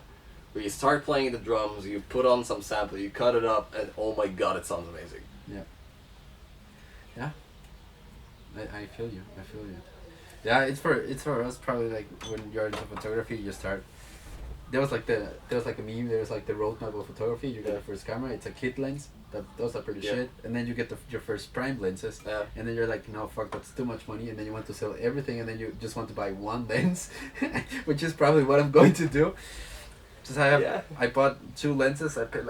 where you start playing the drums, you put on some sample, you cut it up, and oh my god, it sounds amazing.
Yeah. Yeah. I feel you. Yeah, it's for us probably like when you're into photography, you start. There was like a meme. There's like the roadmap of photography. You get your first camera. It's a kit lens. Those are pretty shit. And then you get your first prime lenses.
Yeah.
And then you're like, no, fuck, that's too much money. And then you want to sell everything. And then you just want to buy one lens, which is probably what I'm going to do. Just I bought 2 lenses. I paid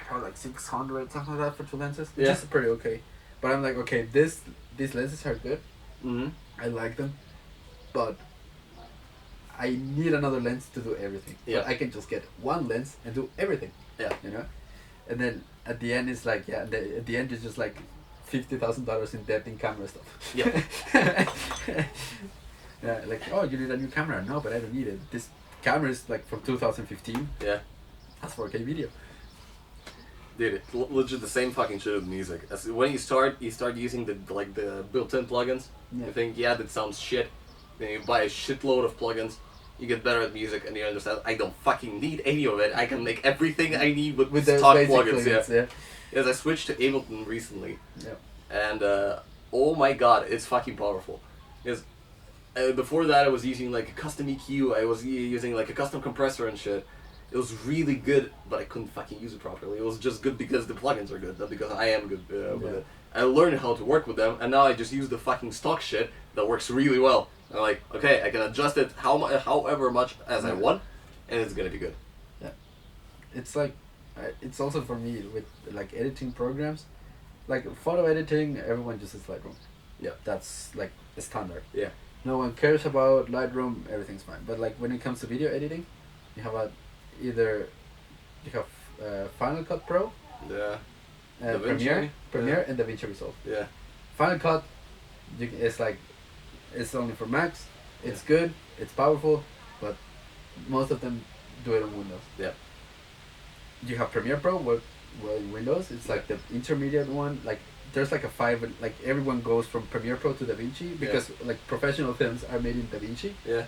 probably like 600 something like that for 2 lenses. Which is pretty okay. But I'm like, okay, these lenses are good.
Mm-hmm.
I like them, but I need another lens to do everything.
Yeah.
But I can just get one lens and do everything.
Yeah.
And then at the end it's like at the end it's just like $50,000 in debt in camera stuff.
Yeah.
Yeah. Like, oh, you need a new camera? No, but I don't need it. This camera is like from 2015.
Yeah.
That's 4K video.
Dude, it's legit the same fucking shit with music. When you start using the built-in plugins.
Yeah.
You think, that sounds shit. Then you buy a shitload of plugins, you get better at music, and you understand I don't fucking need any of it. I can make everything I need with
the
stock
basic
plugins.
yeah.
Yes, I switched to Ableton recently.
Yeah.
And oh my god, it's fucking powerful. Because before that, I was using like a custom EQ. I was using like a custom compressor and shit. It was really good, but I couldn't fucking use it properly. It was just good because the plugins are good, not because I am good with it. I learned how to work with them, and now I just use the fucking stock shit that works really well. I'm like, okay, I can adjust it however much as I want, and it's gonna be good.
Yeah, it's like, it's also for me with like editing programs, like photo editing. Everyone uses Lightroom.
Yeah,
that's like a standard.
Yeah,
no one cares about Lightroom. Everything's fine. But like when it comes to video editing, you have Final Cut Pro.
Yeah.
Premiere and DaVinci Resolve.
Yeah.
Final Cut, it's only for Macs. It's good. It's powerful, but most of them do it on Windows.
Yeah.
You have Premiere Pro, well in Windows. It's like the intermediate one. Like there's like a 5. Like everyone goes from Premiere Pro to DaVinci because like professional films are made in DaVinci.
Yeah.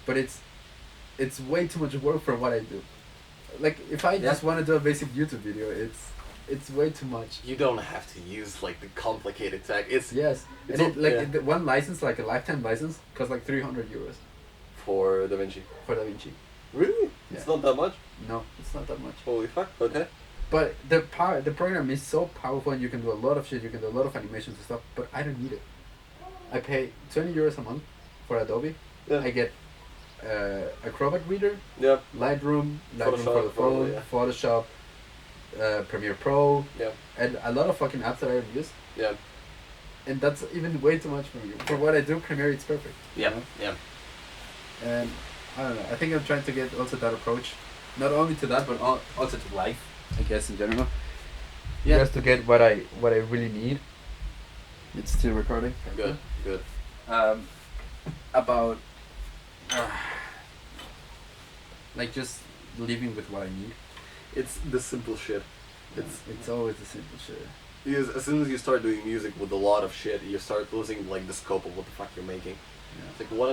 But it's way too much work for what I do. Like if I just want to do a basic YouTube video, it's way too much.
You don't have to use like the complicated tech. It's
one license, like a lifetime license, costs like 300 euros.
For DaVinci.
For DaVinci.
Really?
Yeah.
It's not that much.
No, it's not that much.
Holy fuck. Okay.
But the program is so powerful, and you can do a lot of shit. You can do a lot of animations and stuff. But I don't need it. I pay 20 euros a month for Adobe.
Yeah.
I get Acrobat Reader.
Yeah.
Lightroom for the phone. Photoshop. Premiere Pro.
Yeah.
And a lot of fucking apps that I don't use.
Yeah.
And that's even way too much for me. For what I do, Premiere it's perfect.
Yeah.
You know?
Yeah.
And I don't know. I think I'm trying to get also that approach, not only to that, but also to life. I guess in general. Yeah. Just to get what I really need. It's still recording.
Good. Good.
About like just living with what I need.
It's the simple shit.
It's always the simple shit.
Because as soon as you start doing music with a lot of shit, you start losing like the scope of what the fuck you're making. Yeah. It's like one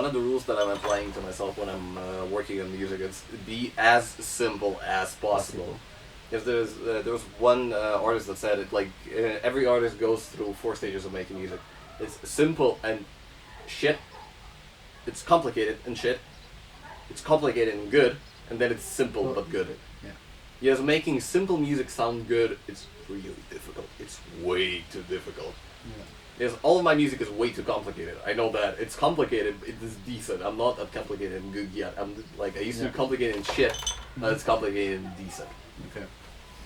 of the rules that I'm applying to myself when I'm working on music is be as simple as possible. If there was one artist that said it, like every artist goes through 4 stages of making music. It's simple and shit. It's complicated and shit. It's complicated and good, and then it's simple but good.
Yeah.
Yes, making simple music sound good, it's really difficult. It's way too difficult.
Yeah.
Yes, all of my music is way too complicated. I know that. It's complicated, it is decent. I'm not that complicated and good yet. I'm like, I used to be complicated and shit, now it's complicated and decent.
Okay.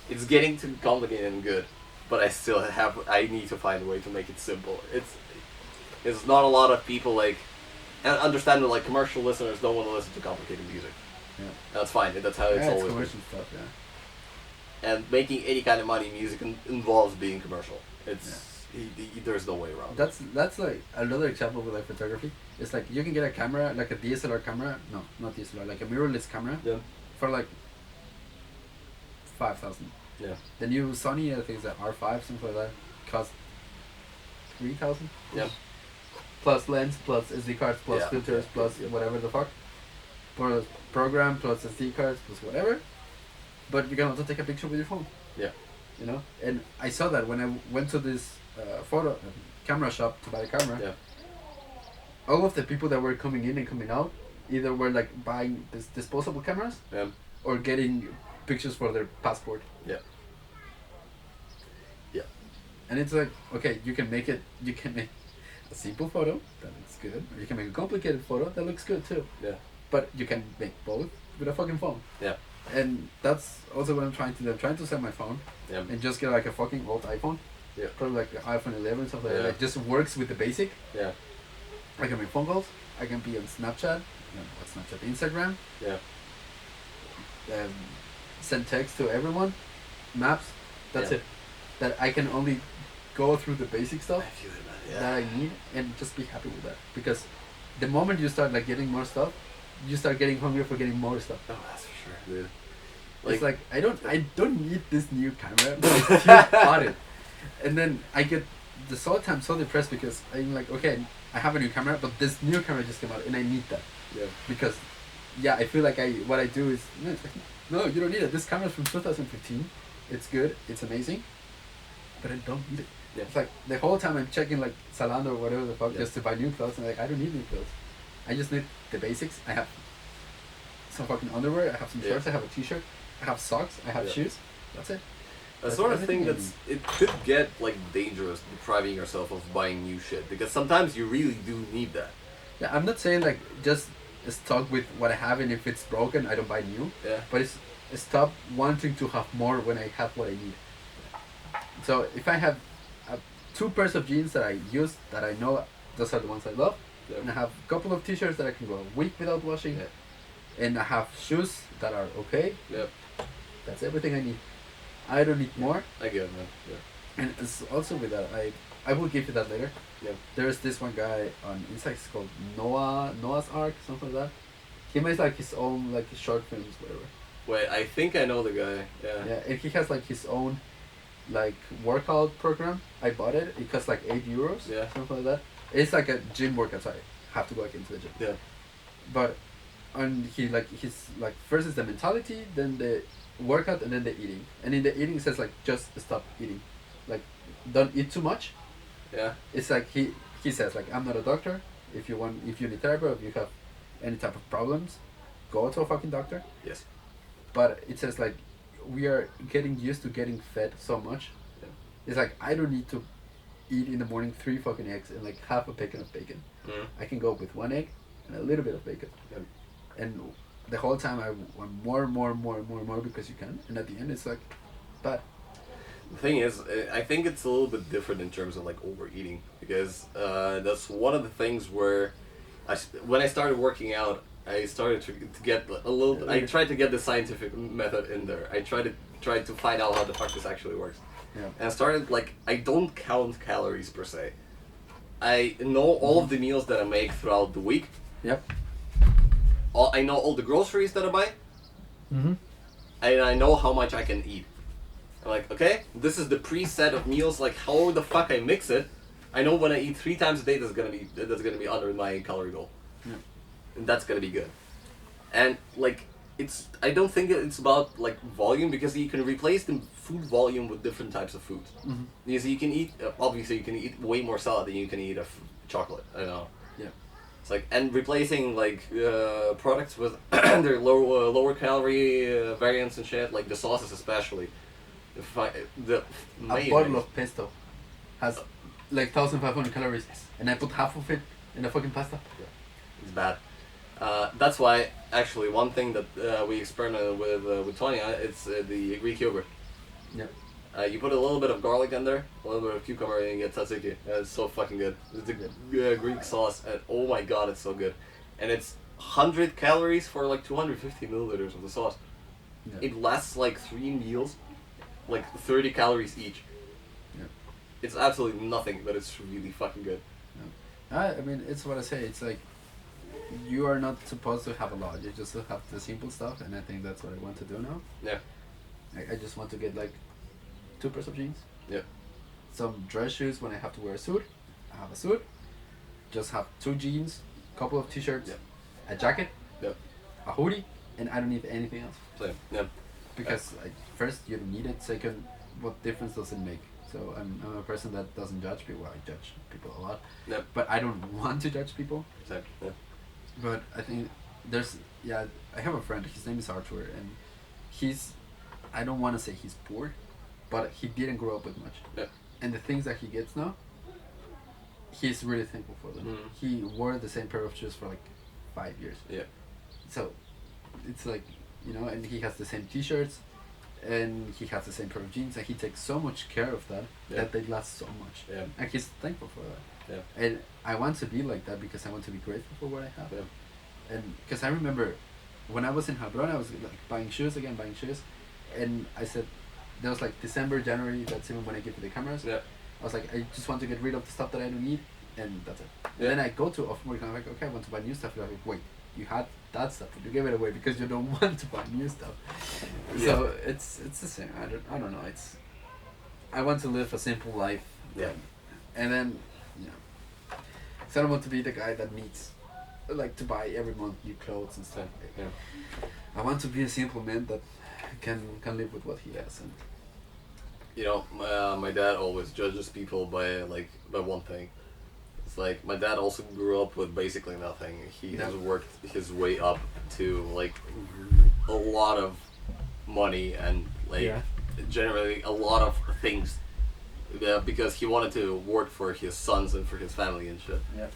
It's getting to complicated and good, but I need to find a way to make it simple. It's not a lot of people like, and understand that like commercial listeners don't want to listen to complicated music.
Yeah.
That's fine. That's how it's always
commercial stuff. Yeah.
And making any kind of money in music involves being commercial. There's no way around.
That's like another example with like photography. It's like you can get a camera, like a DSLR camera. No, not DSLR, like a mirrorless camera.
Yeah.
For like 5,000.
Yeah.
The new Sony, I think it's an R5, something like that, costs 3,000.
Yeah.
Plus lens, plus SD cards, plus filters, plus whatever the fuck. Plus program, plus SD cards, plus whatever. But you can also take a picture with your phone.
Yeah.
You know, and I saw that when I went to this camera shop to buy a camera.
Yeah.
All of the people that were coming in and coming out either were like buying disposable cameras.
Yeah.
Or getting pictures for their passport.
Yeah. Yeah.
And it's like, okay, you can make a simple photo that looks good, or you can make a complicated photo that looks good too.
Yeah.
But you can make both with a fucking phone.
Yeah.
And that's also what I'm trying to do. I'm trying to sell my phone and just get like a fucking old iPhone.
Yeah.
Probably like the iPhone 11 something like that. It just works with the basic.
Yeah.
I can make phone calls. I can be on Snapchat. Instagram.
Yeah.
Send text to everyone. Maps. That's it. That I can only go through the basic stuff that I need and just be happy with that. Because the moment you start like getting more stuff, you start getting hungry for getting more stuff.
Oh, that's for sure, dude.
It's like I don't need this new camera, but I still bought it. And then I get I'm so depressed because I'm like, okay, I have a new camera, but this new camera just came out and I need that.
Yeah.
Because, yeah, I feel like what I do is, no, it's like, no, you don't need it. This camera's from 2015. It's good. It's amazing. But I don't need it.
Yeah.
It's like the whole time I'm checking like Zalando or whatever the fuck
Yeah.
just to buy new clothes, and like I don't need new clothes. I just need the basics. I have some fucking underwear. I have some shorts. I have a t-shirt. I have socks. I have shoes. That's it.
I sort of think it could get like dangerous depriving yourself of buying new shit because sometimes you really do need that.
Yeah, I'm not saying like just stuck with what I have, and if it's broken, I don't buy new.
Yeah.
But it's stop wanting to have more when I have what I need. So if I have 2 pairs of jeans that I use that I know those are the ones I love, and I have a couple of t-shirts that I can go a week without washing, and I have shoes that are okay.
Yep.
That's everything I need. I don't need more.
I get it, man. Yeah.
And it's also with that, I will give you that later.
Yeah.
There's this one guy on Instagram called Noah's Ark, something like that. He makes like his own like short films, whatever.
Wait, I think I know the guy. Yeah.
Yeah, and he has like his own like workout program. I bought it. It costs like €8.
Yeah.
Something like that. It's like a gym workout, so I have to go like into the gym.
Yeah.
But and he's like first is the mentality, then the workout, and then the eating. And in the eating it says like just stop eating. Like don't eat too much.
Yeah.
It's like he says like I'm not a doctor. If you need therapy or if you have any type of problems, go to a fucking doctor.
Yes.
But it says like we are getting used to getting fed so much.
Yeah.
It's like I don't need to eat in the morning 3 fucking eggs and like half a packet of bacon.
Mm.
I can go with 1 egg and a little bit of bacon.
Yeah.
And the whole time I want more because you can. And at the end it's like bad.
The thing is, I think it's a little bit different in terms of like overeating because that's one of the things where when I started working out, I started to get a little. I tried to get the scientific method in there. I tried to find out how the fuck this actually works.
Yeah.
And I started like I don't count calories per se. I know all of the meals that I make throughout the week.
Yep.
I know all the groceries that I buy.
Mm-hmm.
And I know how much I can eat. I'm like, okay, this is the preset of meals. Like, how the fuck I mix it? I know when I eat 3 times a day, that's gonna be under my calorie goal.
Yeah.
And that's gonna be good. And like, I don't think it's about like volume because you can replace the food volume with different types of foods.
Mm-hmm.
Because you can eat, obviously, you can eat way more salad than you can eat chocolate. I know.
Yeah.
It's like and replacing like products with their lower calorie variants and shit, like the sauces especially.
A bottle of pesto has like 1,500 calories, and I put half of it in the fucking pasta.
Yeah. It's bad. That's why actually one thing that we experimented with Tonya, it's the Greek yogurt.
Yeah.
You put a little bit of garlic in there, a little bit of cucumber, and you get tzatziki. It's so fucking good. It's the Greek sauce, and oh my god, it's so good. And it's 100 calories for like 250 milliliters of the sauce.
Yeah.
It lasts like 3 meals, like 30 calories each.
Yeah.
It's absolutely nothing, but it's really fucking good.
Yeah. I mean, it's what I say. It's like you are not supposed to have a lot. You just have the simple stuff, and I think that's what I want to do now.
Yeah.
I just want to get like 2 pairs of jeans.
Yeah.
Some dress shoes when I have to wear a suit. I have a suit. Just have 2 jeans, couple of t-shirts, a jacket, a hoodie, and I don't need anything else.
Same. Yeah.
Because first you don't need it. Second, what difference does it make? So I'm a person that doesn't judge people. I judge people a lot.
Yep.
But I don't want to judge people.
Same. Yeah.
But I think I have a friend. His name is Archer, and I don't want to say he's poor, but he didn't grow up with much.
Yeah.
And the things that he gets now, he's really thankful for them.
Mm.
He wore the same pair of shoes for like 5 years.
Yeah.
So it's like, and he has the same t-shirts, and he has the same pair of jeans, and he takes so much care of that they last so much.
Yeah.
And he's thankful for that.
Yeah.
And I want to be like that because I want to be grateful for what I have.
Yeah.
And because I remember when I was in Hebron, I was like buying shoes, and I said, there was like December, January, that's even when I give you the cameras.
Yeah.
I was like, I just want to get rid of the stuff that I don't need, and that's it.
Yeah.
And then I go to off work and I'm like, okay, I want to buy new stuff. And I'm like, wait, you had that stuff, but you gave it away because you don't want to buy new stuff.
Yeah.
So it's the same. I don't know. I want to live a simple life.
Yeah.
And then, so I don't want to be the guy that needs like to buy every month new clothes and stuff.
Yeah.
I want to be a simple man that can live with what he has. And
You know, my dad always judges people by one thing. It's like my dad also grew up with basically nothing. He has worked his way up to like a lot of money and like generally a lot of things. Because he wanted to work for his sons and for his family and shit.
Yeah.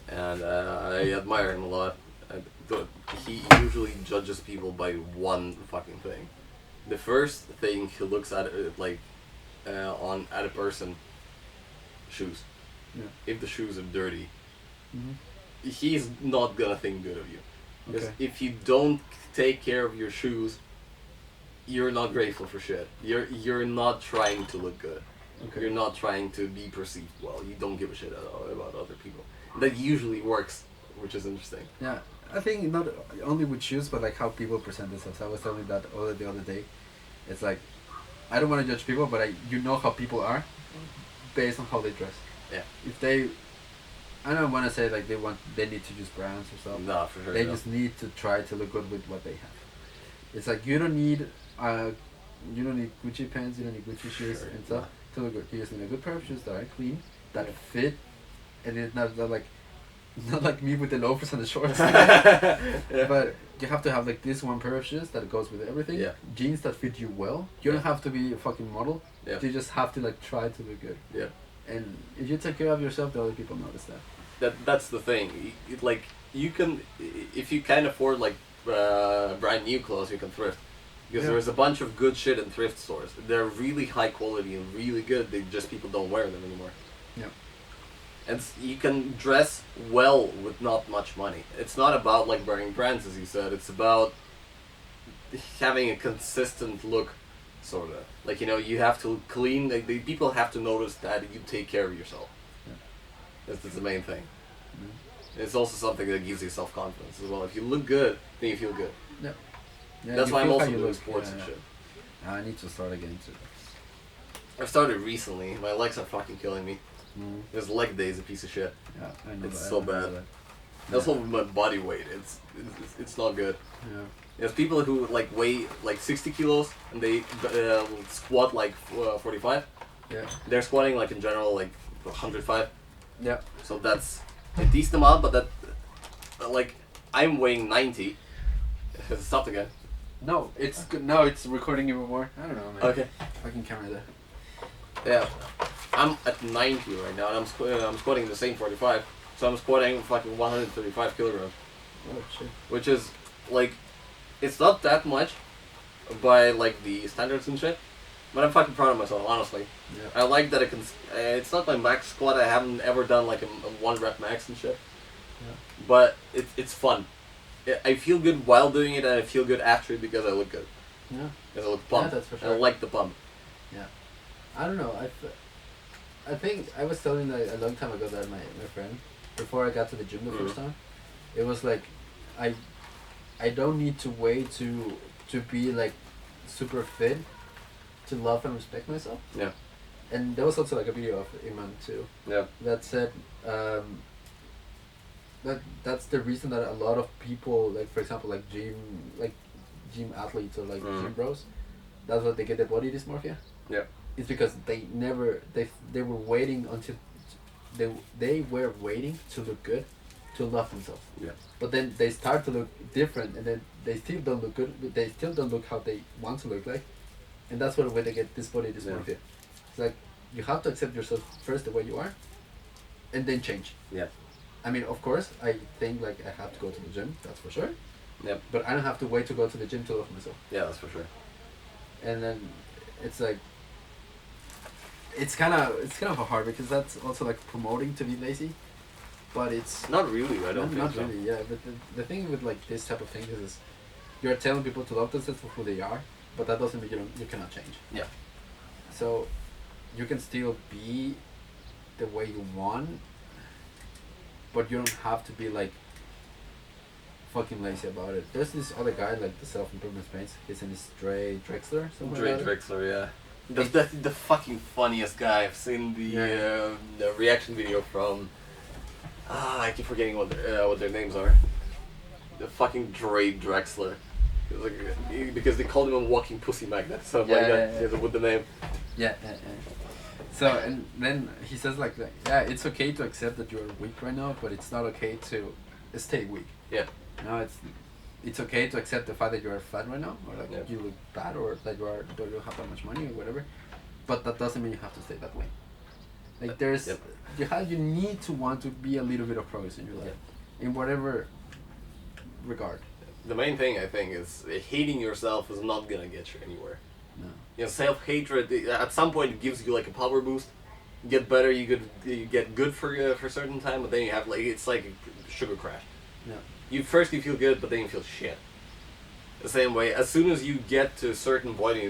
And I admire him a lot. He usually judges people by one fucking thing. The first thing he looks at it like at a person, shoes.
Yeah.
If the shoes are dirty, he's not gonna think good of you. Because if you don't take care of your shoes, you're not grateful for shit. You're not trying to look good.
Okay.
You're not trying to be perceived well. You don't give a shit about other people. That usually works, which is interesting.
Yeah, I think not only with shoes, but like how people present themselves. I was telling that the other day. It's like, I don't want to judge people, but you know how people are based on how they dress.
Yeah.
If they, I don't want to say like they need to use brands or something.
No, for sure.
They just need to try to look good with what they have. It's like you don't need Gucci pants, you don't need Gucci shoes and stuff to look good. You just need a good pair of shoes that are clean, that fit, and it's not like me with the loafers and the shorts. But you have to have like this one pair of shoes that goes with everything.
Yeah.
Jeans that fit you well. You don't have to be a fucking model.
Yeah.
You just have to like try to look good.
Yeah.
And if you take care of yourself, the other people notice that.
That's the thing. Like you can, if you can't afford like brand new clothes, you can thrift. Because there's a bunch of good shit in thrift stores. They're really high quality and really good. They just people don't wear them anymore.
Yeah.
And you can dress well with not much money. It's not about like wearing brands, as you said. It's about having a consistent look, sort of. Like, you know, you have to clean. Like, the people have to notice that you take care of yourself. Yeah. That's the main thing. Mm-hmm. It's also something that gives you self-confidence as well. If you look good, then you feel good.
Yeah. Yeah,
that's why I'm also doing sports and shit.
I need to start again too.
I've started recently. My legs are fucking killing me. This leg day is a piece of shit.
Yeah, I know.
It's so bad. That's what with my body weight. It's not good.
Yeah.
There's people who like weigh like 60 kilos and they squat like 45.
Yeah. They're
squatting like in general like 105.
Yeah.
So that's a decent amount, but that like I'm weighing 90. Has it stopped again?
No, it's good. No, it's recording even more. I don't know, man.
Okay.
Fucking camera there.
Yeah. I'm at 90 right now, and I'm squatting the same 45. So I'm squatting fucking 135 kilograms.
Oh shit.
Which is like, it's not that much by like the standards and shit, but I'm fucking proud of myself, honestly.
Yeah.
I like that I can. It's not my max squat. I haven't ever done like a 1 rep max and shit.
Yeah.
But it's fun. I feel good while doing it, and I feel good after it because I look good.
Yeah.
Because I look pumped.
Yeah, that's for sure.
I like the pump.
Yeah. I don't know. I think I was telling a long time ago that my friend, before I got to the gym the first time, it was like, I don't need to wait to be like super fit to love and respect myself.
Yeah.
And there was also like a video of Iman too.
Yeah.
That said, that's the reason that a lot of people, like for example, like gym athletes or like gym bros, that's what they get their body dysmorphia.
Yeah.
It's because they were waiting until they were waiting to look good, to love themselves.
Yeah.
But then they start to look different, and then they still don't look good. They still don't look how they want to look like, and that's where they get this body dysmorphia. Yeah. It's like you have to accept yourself first the way you are, and then change.
Yeah.
I mean, of course, I think like I have to go to the gym. That's for sure.
Yeah.
But I don't have to wait to go to the gym to love myself.
Yeah, that's for sure.
And then it's like. It's kind of hard because that's also like promoting to be lazy, but it's
not really. I don't think
not
so.
really. Yeah, but the thing with like this type of things is, you're telling people to love themselves for who they are, but that doesn't mean you cannot change.
Yeah.
So, you can still be the way you want, but you don't have to be like fucking lazy about it. There's this other guy like the self-improvement space. His name is Dre Drexler.
Dre Drexler, yeah. The fucking funniest guy. I've seen the reaction video from I keep forgetting what their names are. The fucking Dre Drexler. Because they called him a walking pussy magnet, something like that. Yeah, with the name.
Yeah. So and then he says like, yeah, it's okay to accept that you're weak right now, but it's not okay to stay weak.
Yeah.
No, it's okay to accept the fact that you're fat right now, or like you look bad, or that don't have that much money or whatever. But that doesn't mean you have to stay that way. Like there's you need to want to be a little bit of progress in your life, in whatever regard.
The main thing I think is hating yourself is not gonna get you anywhere.
No.
You know, self-hatred at some point it gives you like a power boost. You get better, you get good for a certain time, but then you have like it's like a sugar crash.
Yeah.
You feel good, but then you feel shit. The same way, as soon as you get to a certain point, and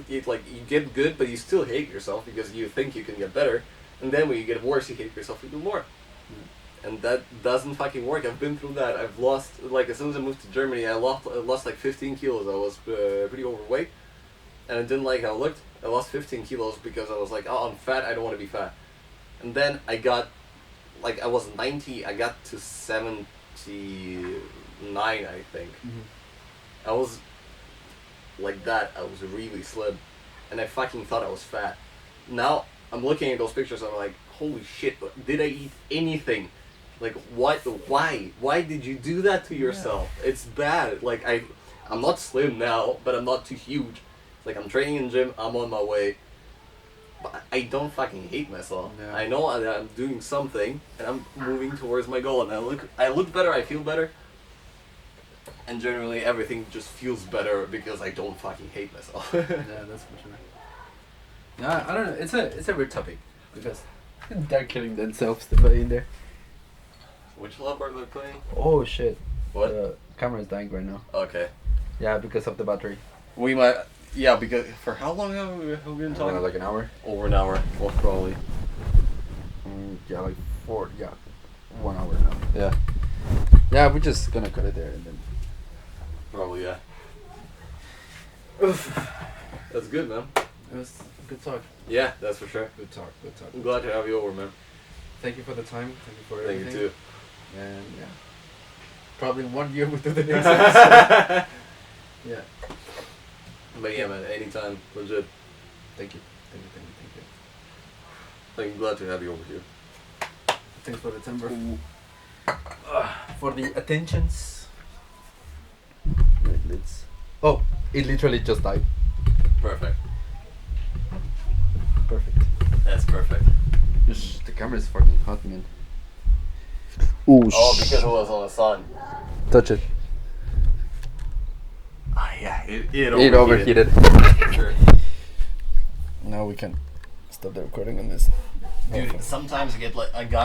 you get good, but you still hate yourself because you think you can get better, and then when you get worse, you hate yourself even more. And that doesn't fucking work. I've been through that. I've lost, like, as soon as I moved to Germany, I lost like 15 kilos. I was pretty overweight, and I didn't like how I looked. I lost 15 kilos because I was like, oh, I'm fat, I don't want to be fat. And then I got, like, I was 90, I got to 79, I think. I was like that. I was really slim, and I fucking thought I was fat. Now I'm looking at those pictures and I'm like, holy shit, did I eat anything? Like, what? Why did you do that to yourself? It's bad. Like, I'm not slim now, but I'm not too huge. Like, I'm training in the gym, I'm on my way. But I don't fucking hate myself.
Yeah.
I know that I'm doing something, and I'm moving towards my goal, and I look better, I feel better. And generally everything just feels better because I don't fucking hate myself.
Yeah, that's for sure. Yeah, I don't know. It's a weird topic because they're killing themselves in there.
Which lab are they playing?
Oh shit!
What?
The camera is dying right now.
Okay.
Yeah, because of the battery.
We might. Yeah, because for how long have we been talking?
Like an hour.
Over an hour, most probably.
Yeah, like 1 hour now.
Yeah.
Yeah, we're just gonna cut it there and then.
Probably, yeah. That's good, man.
It was a good talk.
Yeah, that's for sure.
Good talk.
I'm glad to have you over, man.
Thank you for the time. Thank you for
Thank
everything.
you too.
And yeah, probably in 1 year we'll do the next episode. Yeah.
But yeah, man, anytime, legit.
Thank you.
I'm glad to have you over here.
Thanks for the time, bro. For the attentions. Oh, it literally just died.
Perfect. That's perfect.
The camera is fucking hot, man.
Oh, because it was on the sun.
Touch it.
Ah, yeah, it
It overheated.
Sure.
Now we can stop the recording on this.
Dude, sometimes I get like